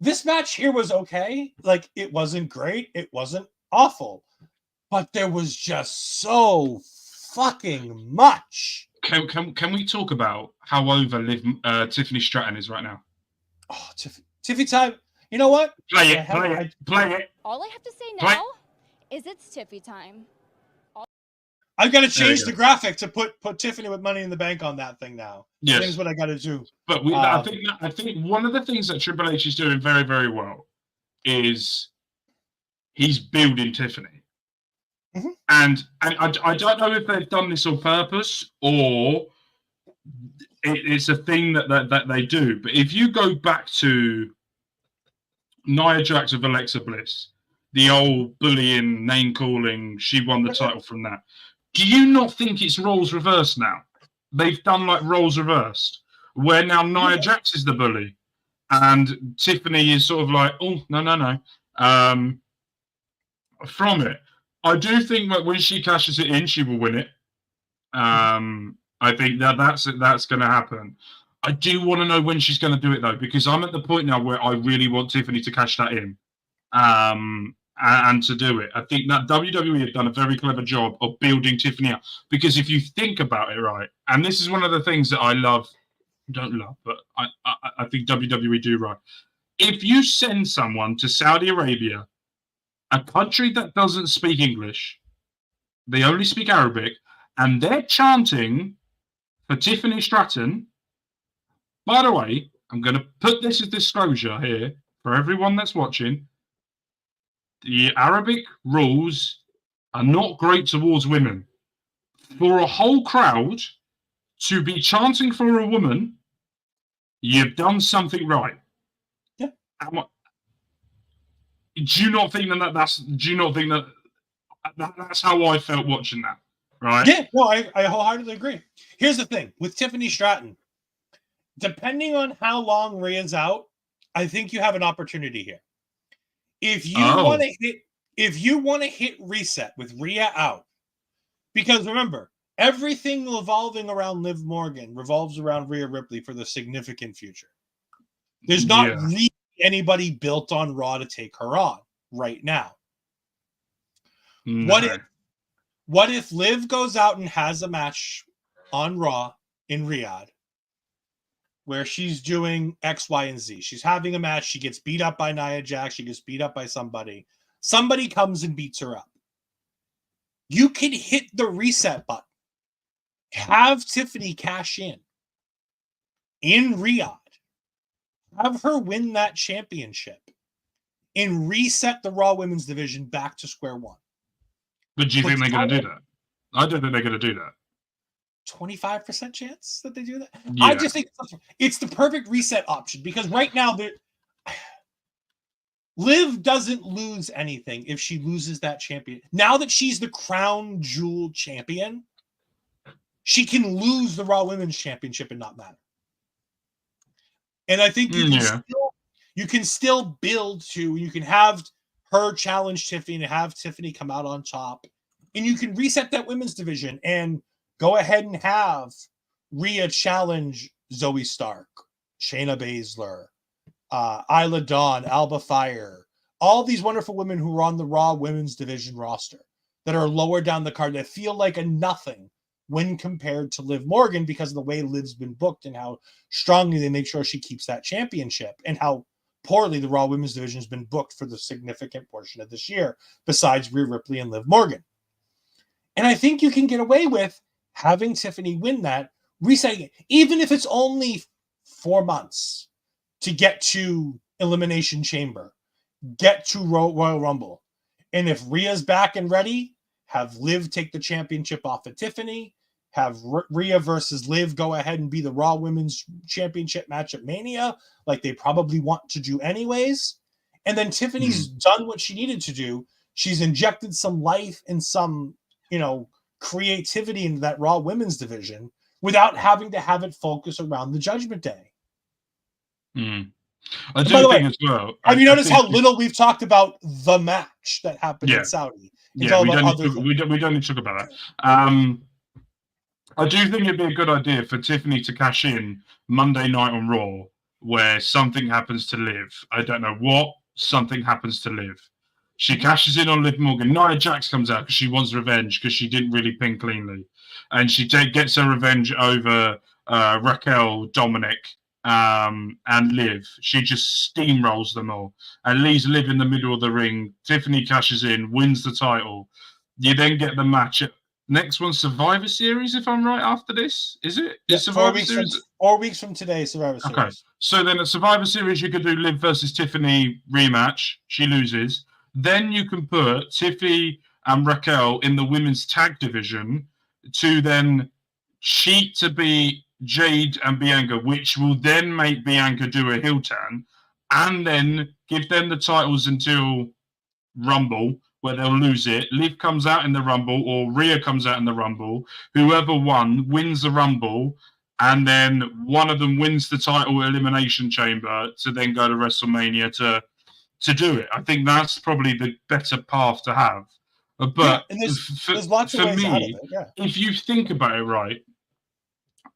E: This match here was okay. Like, it wasn't great. It wasn't awful. but there was just so fucking much.
F: Can we talk about how over Tiffany Stratton is right now?
E: Oh, Tiffy time. You know what?
F: Play
E: I
F: it,
E: have-
F: play
E: I-
F: it, play it.
B: All I have to say
F: What?
B: now is it's Tiffy time.
E: I've got to
F: There
E: change
F: you
E: the
F: go.
E: graphic to put Tiffany with Money in the Bank on that thing now.
F: Yes.
E: Here's what I got to do.
F: But I think one of the things that Triple H is doing very, very well is he's building Tiffany.
E: Mhm.
F: And I don't know if they've done this on purpose or it's a thing that they do. But if you go back to Nia Jax with Alexa Bliss, the old bullying, name calling, she won the title from that. Do you not think it's roles reversed now? They've done like roles reversed, where now Nia Jax is the bully, and Tiffany is sort of like, oh no. From it, I do think that when she cashes it in, she will win it. I think that's going to happen. I do want to know when she's going to do it though, because I'm at the point now where I really want Tiffany to cash that in. And to do it, I think that WWE have done a very clever job of building Tiffany up. Because if you think about it, right, and this is one of the things that I don't love, but I think WWE do right. If you send someone to Saudi Arabia, a country that doesn't speak English, they only speak Arabic, and they're chanting for Tiffany Stratton. By the way, I'm going to put this as disclosure here for everyone that's watching. The Arabic rules are not great towards women. For a whole crowd to be chanting for a woman, you've done something right.
E: Yeah.
F: Do you not think that's how I felt watching that? Right?
E: Yeah, no, I wholeheartedly agree. Here's the thing with Tiffany Stratton. Depending on how long Rhea's out, I think you have an opportunity here. If you want to hit reset with Rhea out, because remember, everything revolving around Liv Morgan revolves around Rhea Ripley for the significant future. There's not really anybody built on Raw to take her on right now.
F: No.
E: What if Liv goes out and has a match on Raw in Riyadh where she's doing X, Y, and Z? She's having a match. She gets beat up by Nia Jax. She gets beat up by somebody. Somebody comes and beats her up. You can hit the reset button. Have Tiffany cash in Riyadh. Have her win that championship and reset the Raw Women's Division back to square one.
F: But do you think they're going to do that? I don't think they're going to do that.
E: 25% chance that they do that?
F: Yeah.
E: I just think it's the perfect reset option because right now Liv doesn't lose anything if she loses that champion. Now that she's the Crown Jewel champion, she can lose the Raw Women's Championship and not matter. And I think you can still build to, you can have her challenge Tiffany and have Tiffany come out on top. And you can reset that women's division and go ahead and have Rhea challenge Zoe Stark, Shayna Baszler, Isla Dawn, Alba Fire, all these wonderful women who are on the Raw Women's Division roster that are lower down the card that feel like a nothing when compared to Liv Morgan because of the way Liv's been booked and how strongly they make sure she keeps that championship and how poorly the Raw Women's Division has been booked for the significant portion of this year, besides Rhea Ripley and Liv Morgan. And I think you can get away with having Tiffany win that, resetting it, even if it's only 4 months to get to Elimination Chamber, get to Royal Rumble. And if Rhea's back and ready, have Liv take the championship off of Tiffany, have Rhea versus Liv go ahead and be the Raw Women's Championship match at Mania, like they probably want to do anyways. And then Tiffany's done what she needed to do. She's injected some life and some, creativity into that Raw Women's Division without having to have it focus around the Judgment Day.
F: I do think as well.
E: Have you noticed how little we've talked about the match that happened in Saudi?
F: We don't need to talk about that. I do think it'd be a good idea for Tiffany to cash in Monday night on Raw, where something happens to Liv. I don't know what, something happens to Liv. She cashes in on Liv Morgan. Nia Jax comes out because she wants revenge because she didn't really pin cleanly. And she gets her revenge over Raquel, Dominic, and Liv. She just steamrolls them all and leaves Liv in the middle of the ring. Tiffany cashes in, wins the title. You then get the match. Next one, Survivor Series, if I'm right, after this. Is it?
E: Yeah,
F: Is Survivor Series?
E: 4 weeks from today, Survivor Series.
F: Okay. So then at Survivor Series, you could do Liv versus Tiffany rematch. She loses. Then you can put Tiffy and Raquel in the women's tag division to then cheat to be Jade and Bianca, which will then make Bianca do a heel turn, and then give them the titles until Rumble, where they'll lose it. Liv comes out in the Rumble, or Rhea comes out in the Rumble. Whoever won wins the Rumble, and then one of them wins the title Elimination Chamber to then go to WrestleMania to do it. I think that's probably the better path to have. But
E: and there's lots of ways out of it. Yeah.
F: If you think about it right,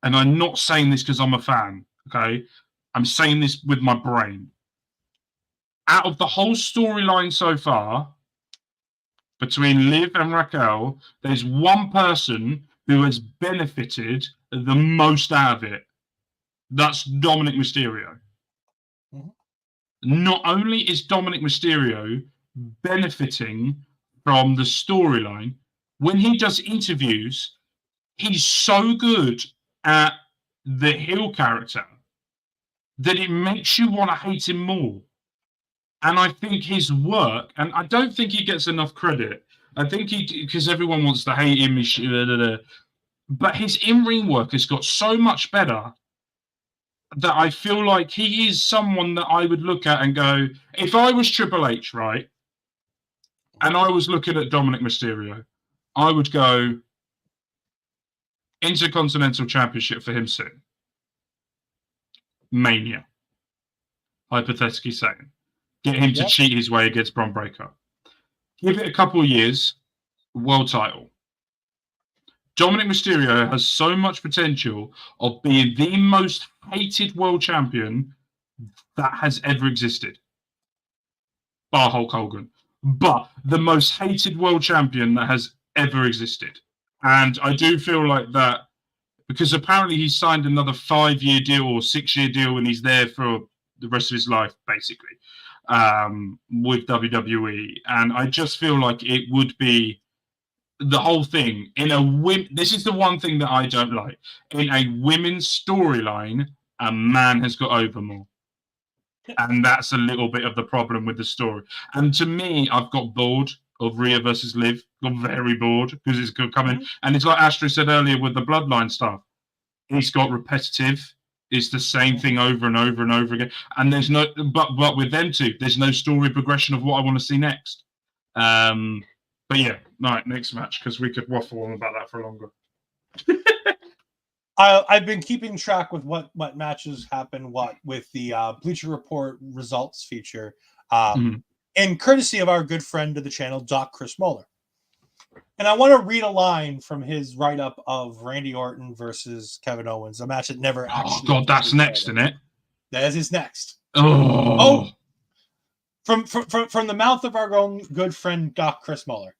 F: and I'm not saying this because I'm a fan, okay? I'm saying this with my brain. Out of the whole storyline so far, between Liv and Raquel, there's one person who has benefited the most out of it. That's Dominic Mysterio.
E: Mm-hmm.
F: Not only is Dominic Mysterio benefiting from the storyline, when he does interviews, he's so good at the heel character that it makes you want to hate him more. And I think his work, and I don't think he gets enough credit. I think because everyone wants to hate him, but his in-ring work has got so much better that I feel like he is someone that I would look at and go, if I was Triple H, right, and I was looking at Dominic Mysterio, I would go Intercontinental Championship for him soon. Mania. Hypothetically saying. Get him to cheat his way against Bron Breakker. Give it a couple of years, world title. Dominic Mysterio has so much potential of being the most hated world champion that has ever existed. Bar Hulk Hogan. But the most hated world champion that has ever existed. And I do feel like that, because apparently he's signed another 5-year deal or 6-year deal and he's there for the rest of his life, basically, with WWE. And I just feel like it would be the whole thing in a this is the one thing that I don't like. In a women's storyline, a man has got over more. And that's a little bit of the problem with the story. And to me, I've got bored of Rhea versus Liv. Got very bored because it's coming. And it's like Astrid said earlier with the Bloodline stuff. It's got repetitive. It's the same thing over and over and over again. And there's no, but with them two, there's no story progression of what I want to see next. But yeah, right, next match, because we could waffle on about that for longer.
E: I've been keeping track with what matches happen with the Bleacher Report results feature, and courtesy of our good friend of the channel, Doc Chris Muller. And I want to read a line from his write-up of Randy Orton versus Kevin Owens, a match that never actually...
F: Oh, God, that's next, isn't it?
E: That is next.
F: Oh!
E: From the mouth of our own good friend, Doc Chris Muller.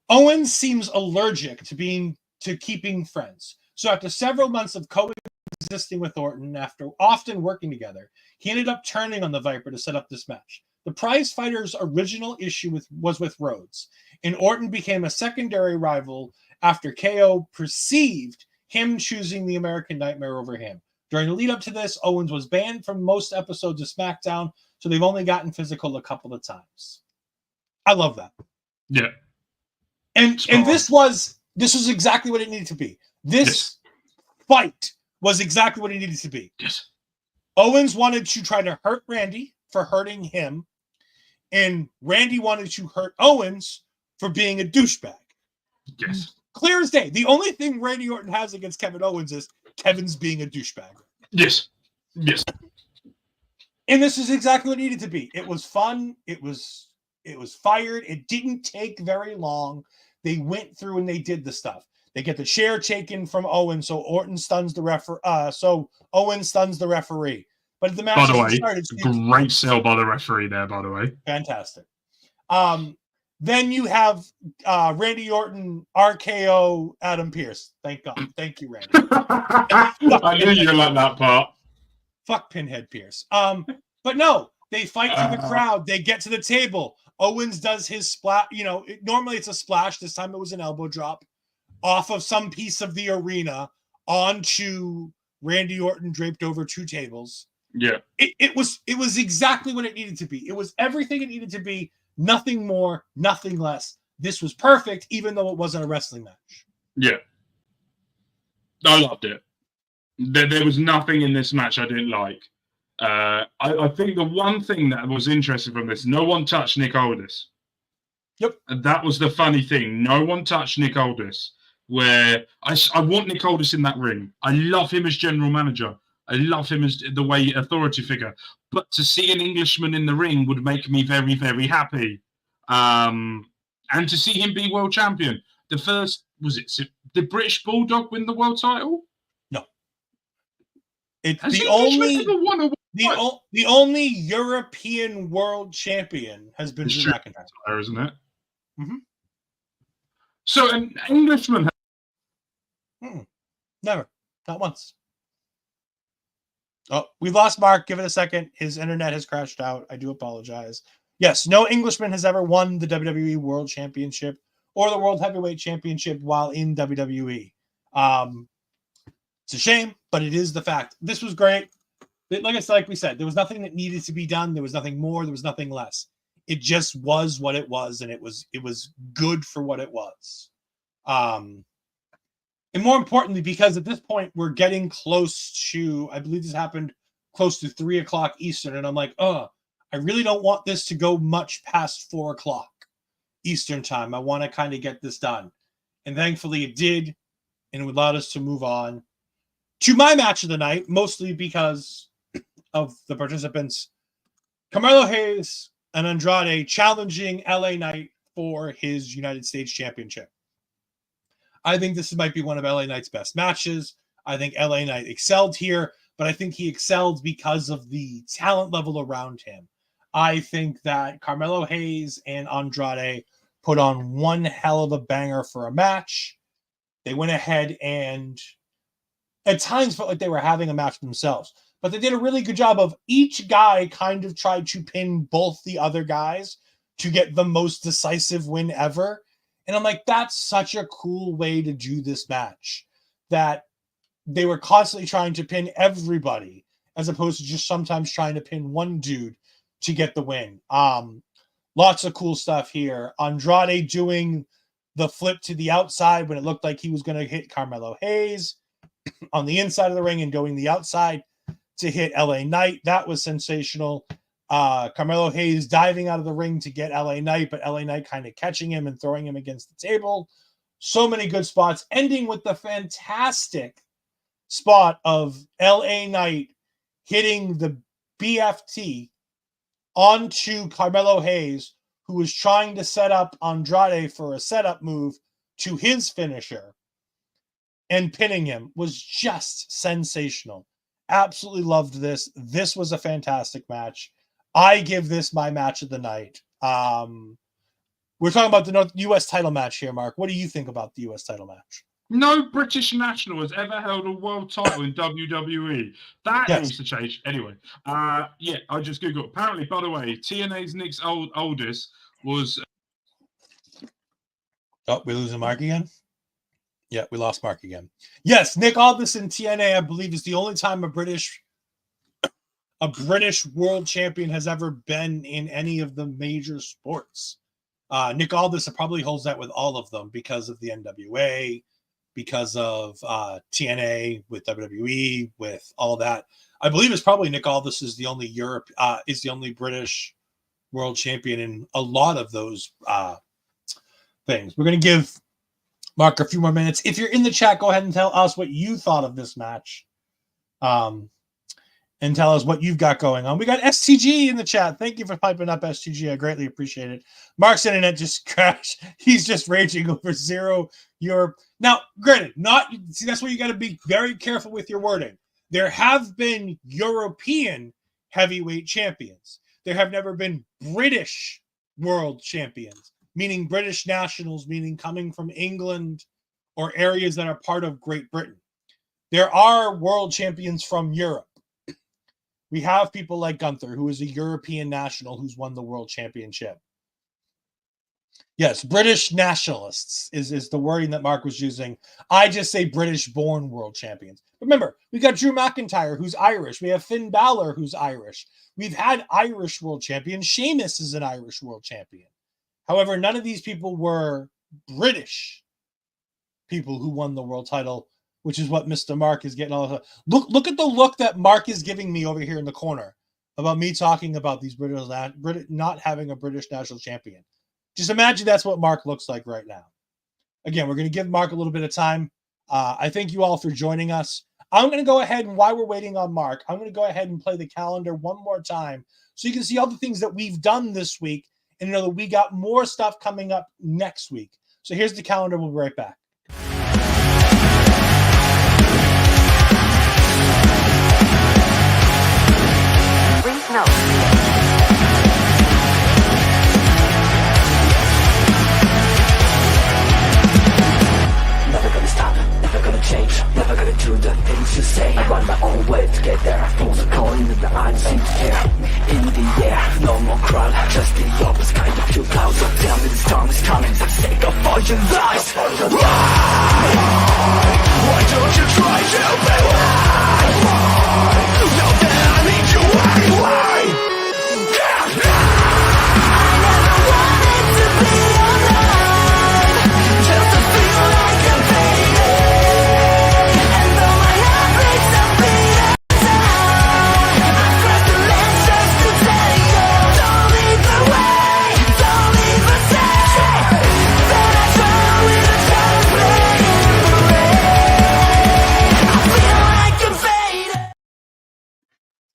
E: Owens seems allergic to keeping friends. So after several months of coexisting with Orton, after often working together, he ended up turning on the Viper to set up this match. The prize fighter's original issue was with Rhodes, and Orton became a secondary rival after KO perceived him choosing the American Nightmare over him. During the lead up to this, Owens was banned from most episodes of SmackDown, so they've only gotten physical a couple of times. I love that.
F: Yeah.
E: And this was exactly what it needed to be. This fight was exactly what it needed to be.
F: Yes.
E: Owens wanted to try to hurt Randy for hurting him, and Randy wanted to hurt Owens for being a douchebag.
F: Yes.
E: Clear as day. The only thing Randy Orton has against Kevin Owens is Kevin's being a douchebag.
F: Yes. Yes.
E: And this is exactly what it needed to be. It was fun. It was fired. It didn't take very long. They went through and they did the stuff. They get the chair taken from Owens, so Orton stuns the so Owens stuns the referee. But the match
F: started,
E: great
F: sell by the referee there, by the way.
E: Fantastic. Then you have Randy Orton RKO Adam Pearce. Thank God. Thank you, Randy.
F: I knew you like that part.
E: Fuck Pinhead Pierce. But no, they fight through the crowd. They get to the table. Owens does his splash. You know, normally it's a splash. This time it was an elbow drop off of some piece of the arena onto Randy Orton draped over two tables.
F: Yeah.
E: It was exactly what it needed to be. It was everything it needed to be. Nothing more, nothing less. This was perfect, even though it wasn't a wrestling match.
F: Yeah. I loved it. There was nothing in this match I didn't like. I think the one thing that was interesting from this, no one touched Nick Aldis.
E: Yep.
F: And that was the funny thing. No one touched Nick Aldis. Where I want Nick Aldis in that ring. I love him as general manager. I love him as the way authority figure. But to see an Englishman in the ring would make me very, very happy. And to see him be world champion. The first, the British Bulldog win the world title?
E: No. It's
F: Has
E: the
F: Englishman ever won a world
E: the only European world champion has been Drew McIntyre,
F: isn't it?
E: Mm-hmm.
F: So an Englishman.
E: Never. Not once. Oh, we've lost Mark. Give it a second. His internet has crashed out. I do apologize. Yes, no Englishman has ever won the WWE World Championship or the World Heavyweight Championship while in WWE. It's a shame, but it is the fact. This was great. Like we said, there was nothing that needed to be done. There was nothing more. There was nothing less. It just was what it was, and it was good for what it was. And more importantly, because at this point we're getting close to, I believe this happened close to 3:00 Eastern, and I'm like, I really don't want this to go much past 4:00 Eastern time. I want to kind of get this done. And thankfully it did, and it allowed us to move on to my match of the night, mostly because of the participants. Carmelo Hayes and Andrade challenging LA Knight for his United States Championship. I think this might be one of LA Knight's best matches. I think LA Knight excelled here, but I think he excelled because of the talent level around him. I think that Carmelo Hayes and Andrade put on one hell of a banger for a match. They went ahead and at times felt like they were having a match themselves, but they did a really good job of each guy kind of tried to pin both the other guys to get the most decisive win ever. And I'm like, that's such a cool way to do this match, that they were constantly trying to pin everybody as opposed to just sometimes trying to pin one dude to get the win. Lots of cool stuff here. Andrade doing the flip to the outside when it looked like he was going to hit Carmelo Hayes on the inside of the ring and going the outside to hit LA Knight. That was sensational. Carmelo Hayes diving out of the ring to get LA Knight, but LA Knight kind of catching him and throwing him against the table. So many good spots, ending with the fantastic spot of LA Knight hitting the BFT onto Carmelo Hayes, who was trying to set up Andrade for a setup move to his finisher, and pinning him was just sensational. Absolutely loved this. This was a fantastic match. I give this my match of the night. We're talking about the U.S. title match here, Mark. What do you think about the U.S. title match?
F: No British national has ever held a world title in WWE. That needs to change. Anyway, I just Googled. Apparently, by the way, TNA's Nick's oldest was...
E: Oh, we're losing Mark again? Yeah, we lost Mark again. Yes, Nick Aldis in TNA, I believe, is the only time a British world champion has ever been in any of the major sports. Nick Aldis probably holds that with all of them because of the NWA, because of TNA, with WWE, with all that. I believe it's probably Nick Aldis is the only British world champion in a lot of those things. We're going to give Mark a few more minutes. If you're in the chat, go ahead and tell us what you thought of this match. And tell us what you've got going on. We got STG in the chat. Thank you for piping up, STG. I greatly appreciate it. Mark's internet just crashed. He's just raging over 0 Europe. Now, granted, that's where you got to be very careful with your wording. There have been European heavyweight champions. There have never been British world champions, meaning British nationals, meaning coming from England or areas that are part of Great Britain. There are world champions from Europe. We have people like Gunther, who is a European national who's won the world championship. Yes, British nationalists is the wording that Mark was using. I just say British-born world champions. Remember, we got Drew McIntyre, who's Irish. We have Finn Balor, who's Irish. We've had Irish world champions. Sheamus is an Irish world champion. However, none of these people were British people who won the world title, which is what Mr. Mark is getting all of. Look at the look that Mark is giving me over here in the corner about me talking about these British not having a British national champion. Just imagine that's what Mark looks like right now. Again, we're going to give Mark a little bit of time. I thank you all for joining us. I'm going to go ahead and while we're waiting on Mark, I'm going to go ahead and play the calendar one more time so you can see all the things that we've done this week and know that we got more stuff coming up next week. So here's the calendar. We'll be right back.
C: Please note.
G: Never gonna stop, never gonna change, never gonna do the things you say. I run my own way to get there. Phones are calling and the eyes seem to care. In the air, no more crowd, just the opposite kind of few clouds. So tell me this time is coming for the sake of all your lies. Why don't you try to be why? Know that I need you anyway.
C: I never wanted to be alive, just to feel like I'm fading. And though my heart breaks, I'm beating down. I cross the lines just to tell you, don't leave the way, don't leave the side. Then I try with a shadow playing the rain. I feel like I'm fading.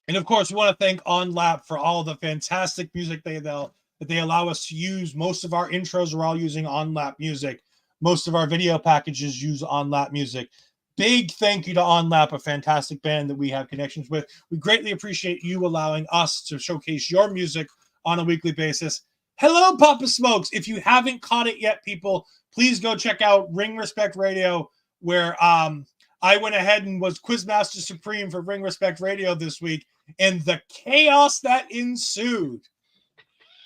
E: And of course, we want to thank OnLap for all the fantastic music that they allow us to use. Most of our intros are all using OnLap music. Most of our video packages use OnLap music. Big thank you to OnLap, a fantastic band that we have connections with. We greatly appreciate you allowing us to showcase your music on a weekly basis. Hello, Papa Smokes. If you haven't caught it yet, people, please go check out Ring Respect Radio, where I went ahead and was Quizmaster Supreme for Ring Respect Radio this week, and the chaos that ensued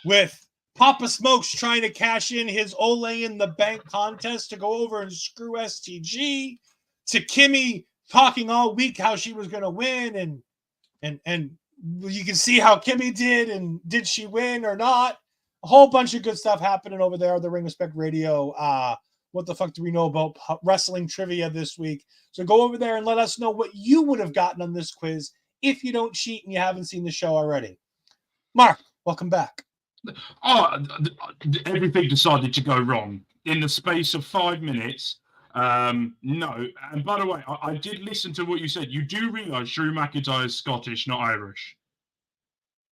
E: with Papa Smokes trying to cash in his Ole in the Bank contest to go over and screw STG, to Kimmy talking all week how she was going to win, and you can see how Kimmy did, and did she win or not? A whole bunch of good stuff happening over there on the Ring Respect Radio. What the fuck do we know about wrestling trivia this week? So go over there and let us know what you would have gotten on this quiz if you don't cheat and you haven't seen the show already. Mark, welcome back.
F: Oh, everything decided to go wrong in the space of 5 minutes. No, and by the way, I did listen to what you said. You do realise Drew McIntyre is Scottish, not Irish.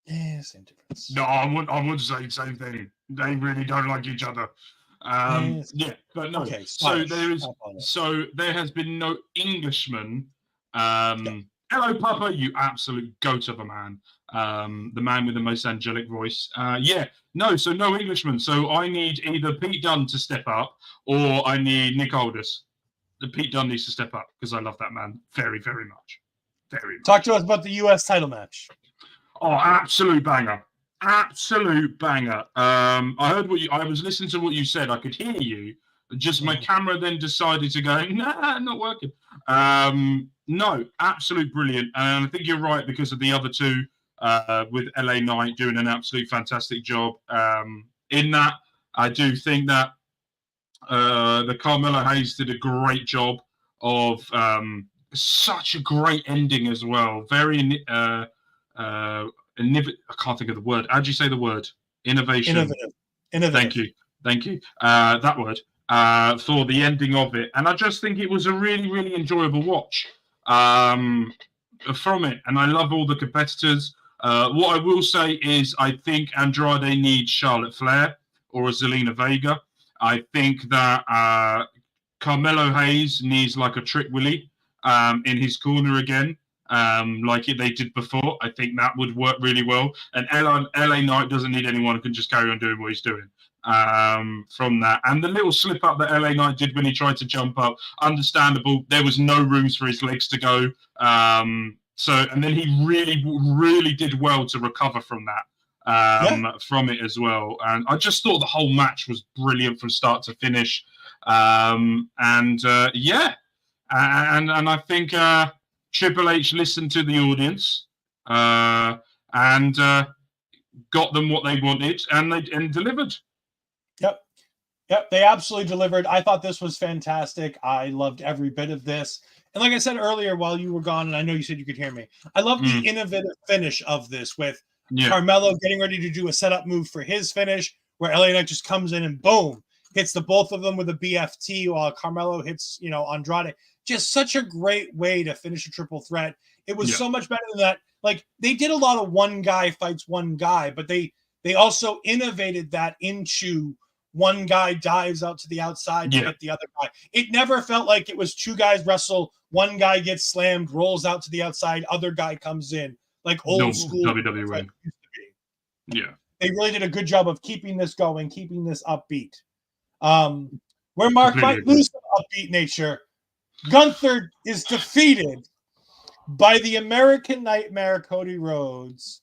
E: Yeah, same difference.
F: No, I wouldn't say the same thing. They really don't like each other. Yeah, but no.
E: Okay,
F: so there has been no Englishman. Hello, Papa, you absolute goat of a man. The man with the most angelic voice. So no Englishman. So I need either Pete Dunne to step up, or I need Nick Aldis. The Pete Dunne needs to step up because I love that man very, very much. Very much.
E: Talk to us about the U.S. title match.
F: Oh, absolute banger. Absolute banger. I heard I was listening to what you said. I could hear you. Just my camera then decided to go, nah, not working. No, absolute brilliant. And I think you're right because of the other two with LA Knight doing an absolute fantastic job. In that, I do think that the Carmelo Hayes did a great job of such a great ending as well. Very I can't think of the word. How do you say the word? Innovation.
E: Innovative.
F: Thank you. That word. For the ending of it. And I just think it was a really, really enjoyable watch from it. And I love all the competitors. What I will say is I think Andrade needs Charlotte Flair or a Zelina Vega. I think that Carmelo Hayes needs like a Trick Willie in his corner again. Like they did before. I think that would work really well. And LA Knight doesn't need anyone who can just carry on doing what he's doing. from that. And the little slip up that LA Knight did when he tried to jump up, understandable. There was no room for his legs to go. And then he really did well to recover from that, from it as well. And I just thought the whole match was brilliant from start to finish. And I think Triple H listened to the audience and got them what they wanted, and delivered.
E: Yep, they absolutely delivered. I thought this was fantastic. I loved every bit of this. And like I said earlier while you were gone, and I know you said you could hear me, I love the innovative finish of this with Carmelo getting ready to do a setup move for his finish, where LA Knight just comes in and boom, hits the both of them with a BFT while Carmelo hits, Andrade. Just such a great way to finish a triple threat. It was so much better than that. Like, they did a lot of one guy fights one guy, but they also innovated that into one guy dives out to the outside to hit the other guy. It never felt like it was two guys wrestle, one guy gets slammed, rolls out to the outside, other guy comes in, like old school
F: WWE. Yeah.
E: They really did a good job of keeping this going, keeping this upbeat. Where Mark might lose some upbeat nature, Gunther is defeated by the American Nightmare, Cody Rhodes.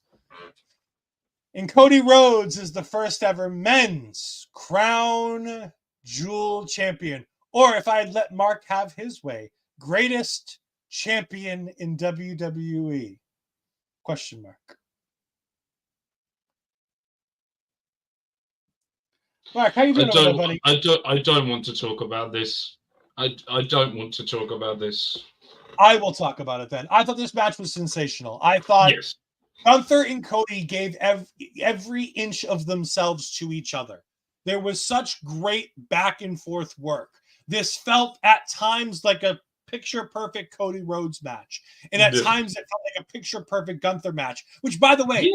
E: And Cody Rhodes is the first ever men's Crown Jewel champion. Or if I'd let Mark have his way, greatest champion in WWE? Question mark. Mark, how you doing over there, buddy?
F: I don't want to talk about this. I don't want to talk about this.
E: I will talk about it then. I thought this match was sensational. I thought Gunther and Cody gave every inch of themselves to each other. There was such great back and forth work. This felt at times like a picture-perfect Cody Rhodes match. And at times it felt like a picture-perfect Gunther match, which, by the way,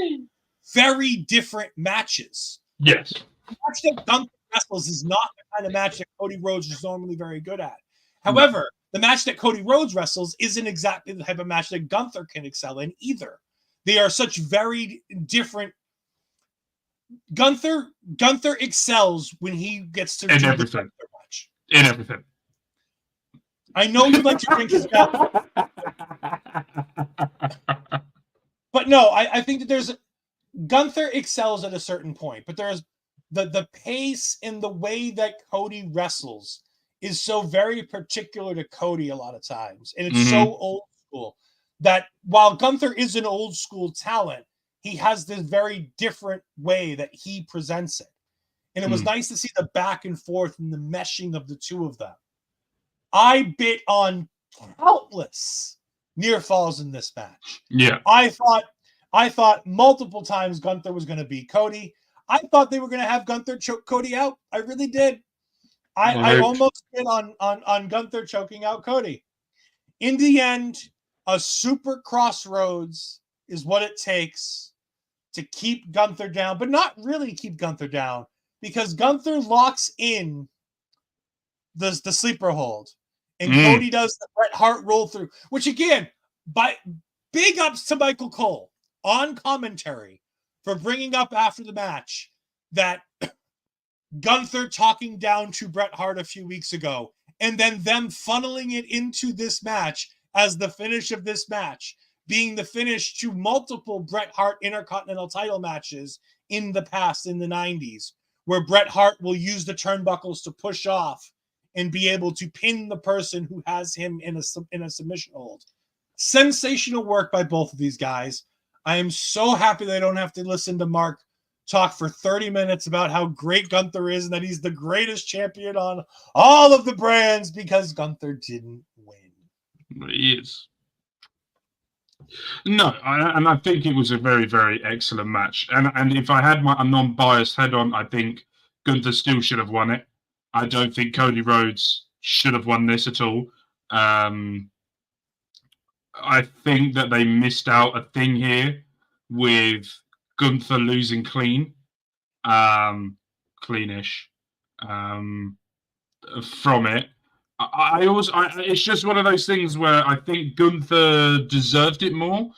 E: very different matches.
F: Yes.
E: The match that Gunther wrestles is not the kind of match that Cody Rhodes is normally very good at. However, the match that Cody Rhodes wrestles isn't exactly the type of match that Gunther can excel in either. They are such very different. Gunther excels when he gets to do the Gunther match.
F: In everything.
E: I know you'd like to drink his mouth. But no, I think that there's Gunther excels at a certain point, but there's the pace and the way that Cody wrestles is so very particular to Cody a lot of times. And it's so old school that while Gunther is an old school talent, he has this very different way that he presents it. And it was nice to see the back and forth and the meshing of the two of them. I bit on countless near falls in this match.
F: Yeah.
E: I thought multiple times Gunther was going to beat Cody. I thought they were going to have Gunther choke Cody out. I really did. I almost bit on Gunther choking out Cody. In the end, a super crossroads is what it takes to keep Gunther down, but not really keep Gunther down, because Gunther locks in the sleeper hold. And Cody does the Bret Hart roll through, which again, by big ups to Michael Cole on commentary for bringing up after the match that Gunther talking down to Bret Hart a few weeks ago, and then them funneling it into this match as the finish of this match, being the finish to multiple Bret Hart Intercontinental title matches in the past, in the 90s, where Bret Hart will use the turnbuckles to push off and be able to pin the person who has him in a submission hold. Sensational work by both of these guys. I am so happy they don't have to listen to Mark talk for 30 minutes about how great Gunther is and that he's the greatest champion on all of the brands, because Gunther didn't win.
F: He is. No, and I think it was a very, very excellent match. And if I had a non-biased head on, I think Gunther still should have won it. I don't think Cody Rhodes should have won this at all. I think that they missed out a thing here with Gunther losing clean, cleanish, from it. It's just one of those things where I think Gunther deserved it more,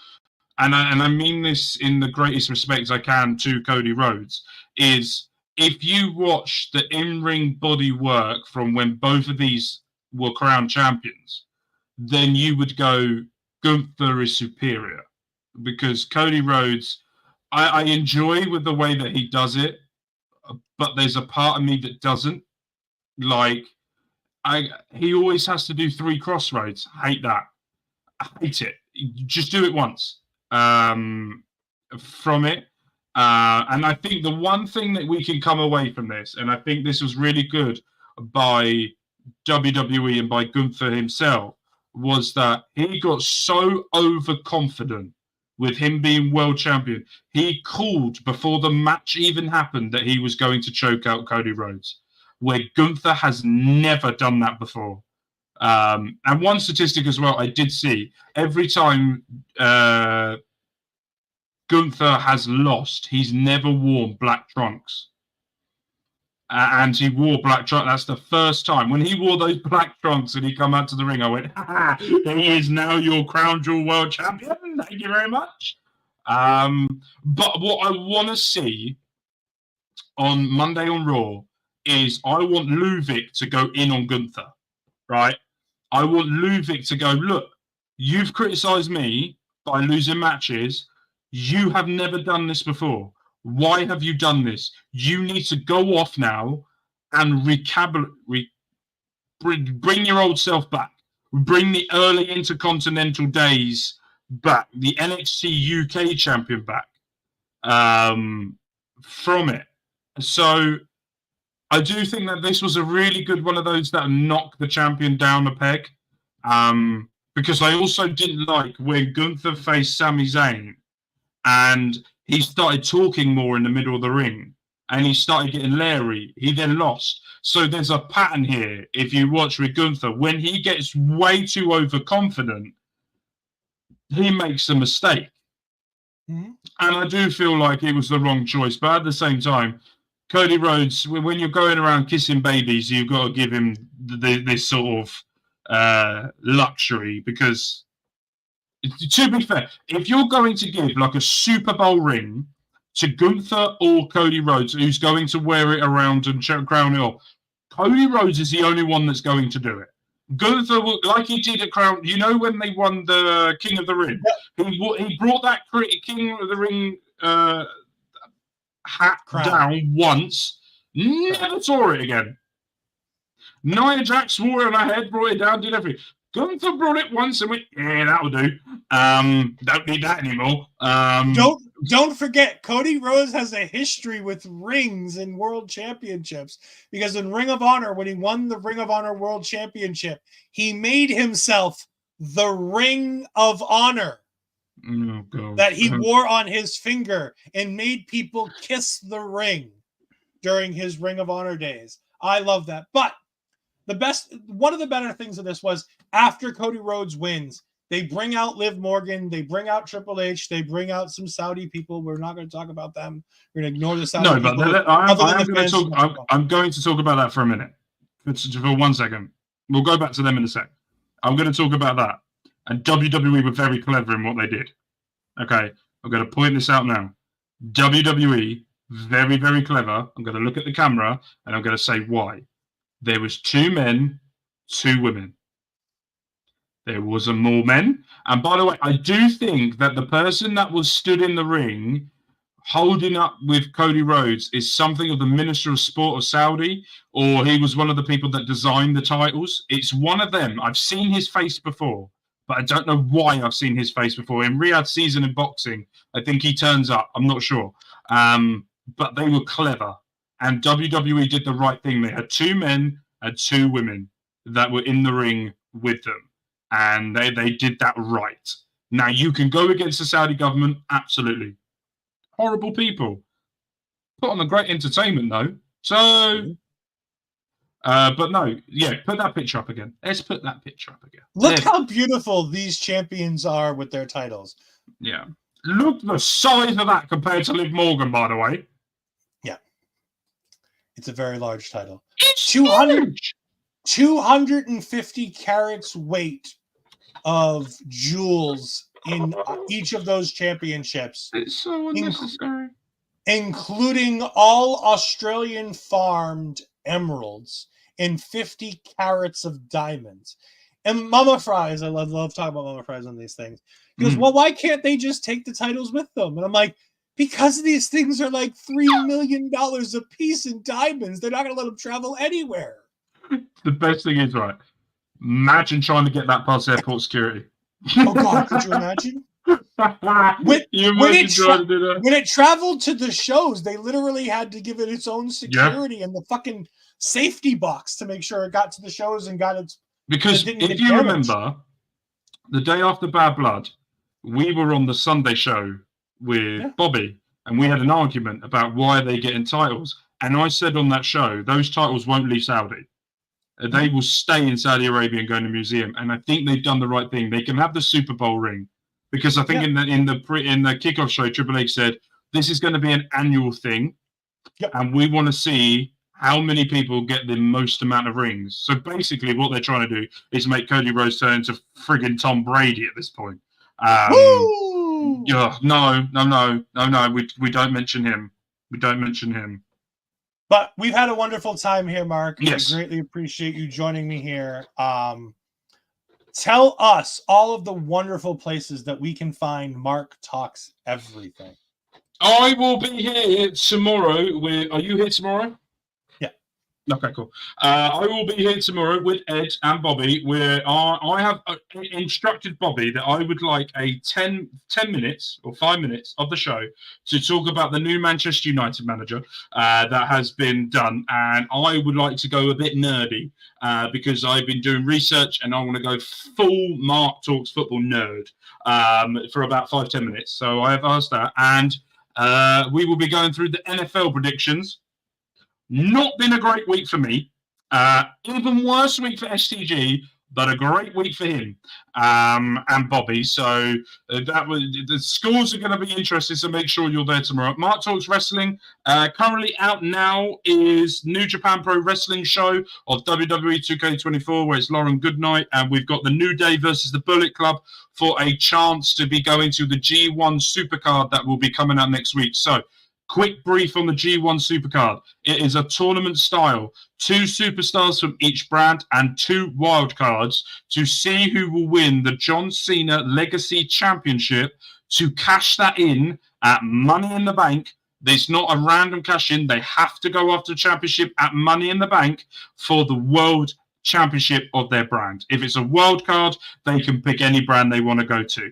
F: and I mean this in the greatest respect I can to Cody Rhodes. Is if you watch the in-ring body work from when both of these were crown champions, then you would go, Gunther is superior. Because Cody Rhodes, I enjoy with the way that he does it, but there's a part of me that doesn't. Like, he always has to do 3 crossroads. I hate that. I hate it. Just do it once from it. And I think the one thing that we can come away from this, and I think this was really good by WWE and by Gunther himself, was that he got so overconfident with him being world champion. He called before the match even happened that he was going to choke out Cody Rhodes, where Gunther has never done that before. And one statistic as well I did see, every time Gunther has lost, he's never worn black trunks. And he wore black trunks. That's the first time. When he wore those black trunks and he come out to the ring, I went, he is now your Crown Jewel World Champion. Thank you very much. But what I want to see on Monday on Raw is I want Ludwig to go in on Gunther, right? I want Ludwig to go, look, you've criticised me by losing matches. You have never done this before. Why have you done this? You need to go off now and bring your old self back. Bring the early Intercontinental days back. The NXT UK champion back from it. So I do think that this was a really good one of those that knocked the champion down a peg. Because I also didn't like when Gunther faced Sami Zayn and he started talking more in the middle of the ring and he started getting leery. He then lost. So there's a pattern here. If you watch with Gunther, when he gets way too overconfident, he makes a mistake. Mm-hmm. And I do feel like it was the wrong choice. But at the same time, Cody Rhodes, when you're going around kissing babies, you've got to give him this sort of luxury because, to be fair, if you're going to give like a Super Bowl ring to Gunther or Cody Rhodes, who's going to wear it around and crown it off, Cody Rhodes is the only one that's going to do it. Gunther, like he did at Crown, you know when they won the King of the Ring, he brought that King of the Ring hat down once, never saw it again. Nia Jax wore it on her head, brought it down, did everything. Gunther brought it once and went, yeah, that'll do. Don't need that anymore.
E: Don't forget, Cody Rhodes has a history with rings and world championships because in Ring of Honor, when he won the Ring of Honor World Championship, he made himself the Ring of Honor that he wore on his finger and made people kiss the ring during his Ring of Honor days. I love that. But one of the better things of this was after Cody Rhodes wins, they bring out Liv Morgan, they bring out Triple H, they bring out some Saudi people. We're not going to talk about them. We're going to ignore the Saudi people.
F: No, but I'm going to talk about that for a minute. For 1 second. We'll go back to them in a sec. I'm going to talk about that. And WWE were very clever in what they did. Okay, I'm going to point this out now. WWE, very, very clever. I'm going to look at the camera and I'm going to say why. There was 2 men, 2 women. There wasn't more men. And by the way, I do think that the person that was stood in the ring holding up with Cody Rhodes is something of the Minister of Sport of Saudi, or he was one of the people that designed the titles. It's one of them. I've seen his face before, but I don't know why I've seen his face before. In Riyadh season in boxing, I think he turns up. I'm not sure. But they were clever. And WWE did the right thing. They had 2 men and 2 women that were in the ring with them. And they did that right. Now, you can go against the Saudi government. Absolutely. Horrible people. Put on a great entertainment, though. So, but no. Yeah, put that picture up again. Let's put that picture up again.
E: Look how beautiful these champions are with their titles.
F: Yeah. Look the size of that compared to Liv Morgan, by the way.
E: Yeah. It's a very large title.
F: It's
E: 250 carats weight of jewels in each of those championships.
F: It's so unnecessary.
E: including all Australian farmed emeralds in 50 carats of diamonds. And Mama Fries, I love talking about Mama Fries on these things. He goes, well, why can't they just take the titles with them? And I'm like, because these things are like $3 million a piece in diamonds. They're not going to let them travel anywhere.
F: The best thing is, right, imagine trying to get that past airport security.
E: Oh, God, could you imagine? When it traveled to the shows, they literally had to give it its own security and the fucking safety box to make sure it got to the shows and got its...
F: Because if you remember, the day after Bad Blood, we were on the Sunday show with Bobby, and we had an argument about why they're getting titles. And I said on that show, those titles won't leave Saudi. They will stay in Saudi Arabia and go in the museum. And I think they've done the right thing. They can have the Super Bowl ring, because I think in the kickoff show, Triple H said this is going to be an annual thing, and we want to see how many people get the most amount of rings. So basically, what they're trying to do is make Cody Rhodes turn into friggin' Tom Brady at this point. No. We don't mention him. We don't mention him.
E: But we've had a wonderful time here, Mark.
F: Yes.
E: I greatly appreciate you joining me here. Tell us all of the wonderful places that we can find Mark Talks Everything.
F: I will be here tomorrow. Are you here tomorrow?
E: Yeah.
F: Okay, cool. I will be here tomorrow with Ed and Bobby, where I have instructed Bobby that I would like a 10 minutes or 5 minutes of the show to talk about the new Manchester United manager that has been done. And I would like to go a bit nerdy because I've been doing research and I want to go full Mark Talks Football nerd for about 5-10 minutes. So I have asked that. And we will be going through the NFL predictions. Not been a great week for me. Even worse week for STG, but a great week for him and Bobby. So the scores are going to be interesting, so make sure you're there tomorrow. Mark Talks Wrestling. Currently out now is New Japan Pro Wrestling show of WWE 2K24, where it's Lauren Goodnight, and we've got the New Day versus the Bullet Club for a chance to be going to the G1 Supercard that will be coming out next week. So quick brief on the G1 Supercard. It is a tournament style. 2 superstars from each brand and 2 wildcards to see who will win the John Cena Legacy Championship to cash that in at Money in the Bank. There's not a random cash in. They have to go after the championship at Money in the Bank for the World Championship of their brand. If it's a wild card, they can pick any brand they want to go to.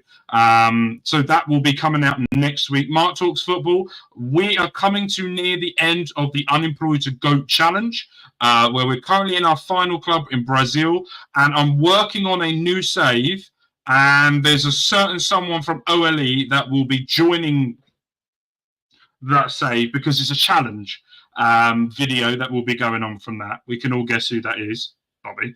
F: So that will be coming out next week. Mark Talks Football. We are coming to near the end of the Unemployed to Goat Challenge, where we're currently in our final club in Brazil, and I'm working on a new save, and there's a certain someone from OLE that will be joining that save because it's a challenge video that will be going on from that. We can all guess who that is. Bobby.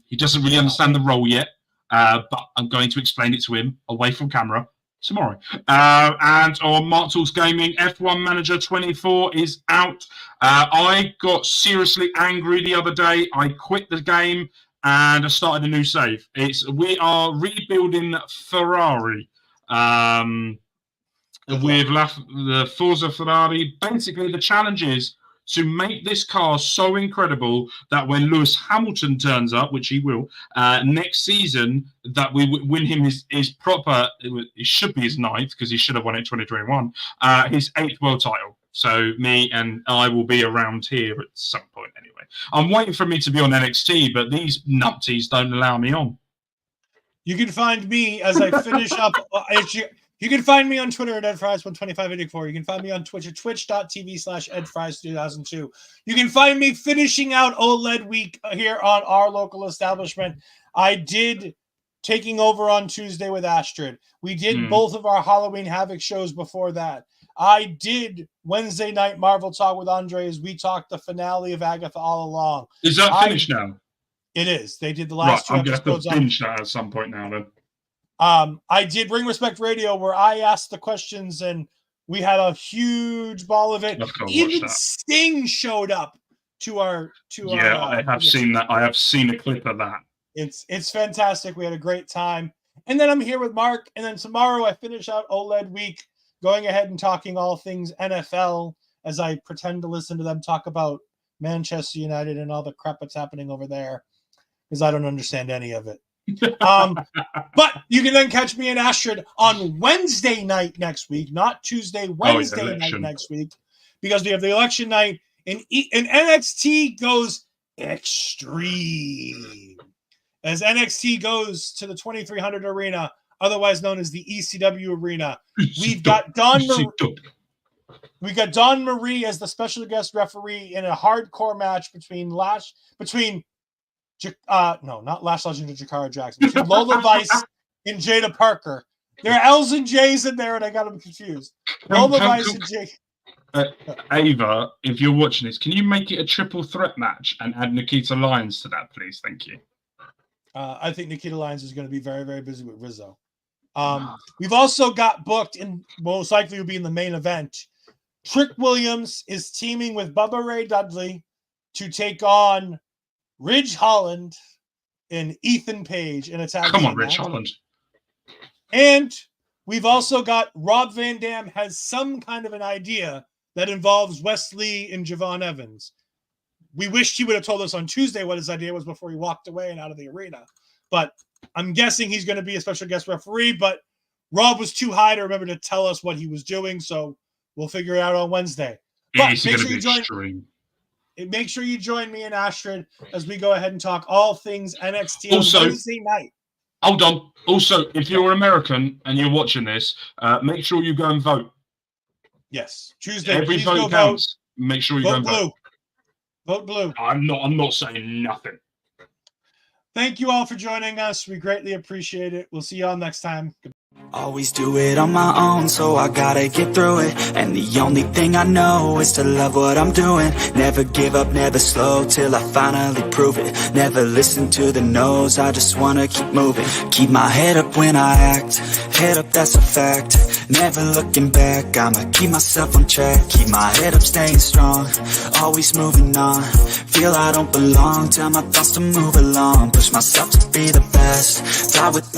F: He doesn't really understand the role yet, but I'm going to explain it to him away from camera tomorrow. And on Mark Talks Gaming, F1 Manager 24 is out. I got seriously angry the other day. I quit the game and I started a new save. We are rebuilding Ferrari. With the Forza Ferrari. Basically, the challenge is to make this car so incredible that when Lewis Hamilton turns up, which he will, next season, that we would win him his proper, it should be his 9th, because he should have won it in 2021, his 8th world title. So me and I will be around here at some point anyway. I'm waiting for me to be on NXT, but these nupties don't allow me on.
E: You can find me as I finish up. You can find me on Twitter at EdFries12584. You can find me on Twitch at twitch.tv/EdFries2002. You can find me finishing out OLED week here on our local establishment. I did taking over on Tuesday with Astrid. We did both of our Halloween Havoc shows before that. I did Wednesday night Marvel Talk with Andre as we talked the finale of Agatha All Along.
F: Is that finished now?
E: It is. They did the last 2 episodes.
F: I'm going to finish that at some point now then.
E: I did Ring Respect Radio where I asked the questions and we had a huge ball of it. Even Sting showed up to our
F: I have seen that. I have seen a clip of that.
E: It's fantastic. We had a great time. And then I'm here with Mark, and then tomorrow I finish out OLED week going ahead and talking all things NFL as I pretend to listen to them talk about Manchester United and all the crap that's happening over there, because I don't understand any of it. But you can then catch me and Astrid on Wednesday night next week, not Tuesday, Wednesday night next week, because we have the election night, and NXT goes extreme. As NXT goes to the 2300 arena, otherwise known as the ECW arena, we've got Dawn Marie as the special guest referee in a hardcore match between not Lash Legend and Jakara Jackson, between Lola Vice and Jada Parker. There are L's and J's in there, and I got them confused. Lola Vice and Jada.
F: Ava, if you're watching this, can you make it a triple threat match and add Nikita Lyons to that, please? Thank you.
E: I think Nikita Lyons is going to be very, very busy with Rizzo. We've also got booked, and most likely will be in the main event. Trick Williams is teaming with Bubba Ray Dudley to take on Ridge Holland and Ethan Page in a tag team.
F: Come on, Ridge Holland.
E: And we've also got Rob Van Dam has some kind of an idea that involves Wesley and Javon Evans. We wished he would have told us on Tuesday what his idea was before he walked away and out of the arena. But I'm guessing he's going to be a special guest referee, but Rob was too high to remember to tell us what he was doing, so we'll figure it out on Wednesday. But make sure you join me and Astrid as we go ahead and talk all things NXT on Wednesday night.
F: Hold on. Also, if you're American and you're watching this, make sure you go and vote.
E: Yes. Tuesday.
F: Every vote counts. Make sure you go and vote.
E: Vote blue.
F: I'm not saying nothing.
E: Thank you all for joining us. We greatly appreciate it. We'll see you all next time.
D: Always do it on my own, so I gotta get through it. And the only thing I know is to love what I'm doing. Never give up, never slow, till I finally prove it. Never listen to the no's, I just wanna keep moving. Keep my head up when I act, head up, that's a fact. Never looking back, I'ma keep myself on track. Keep my head up, staying strong, always moving on. Feel I don't belong, tell my thoughts to move along. Push myself to be the best, die with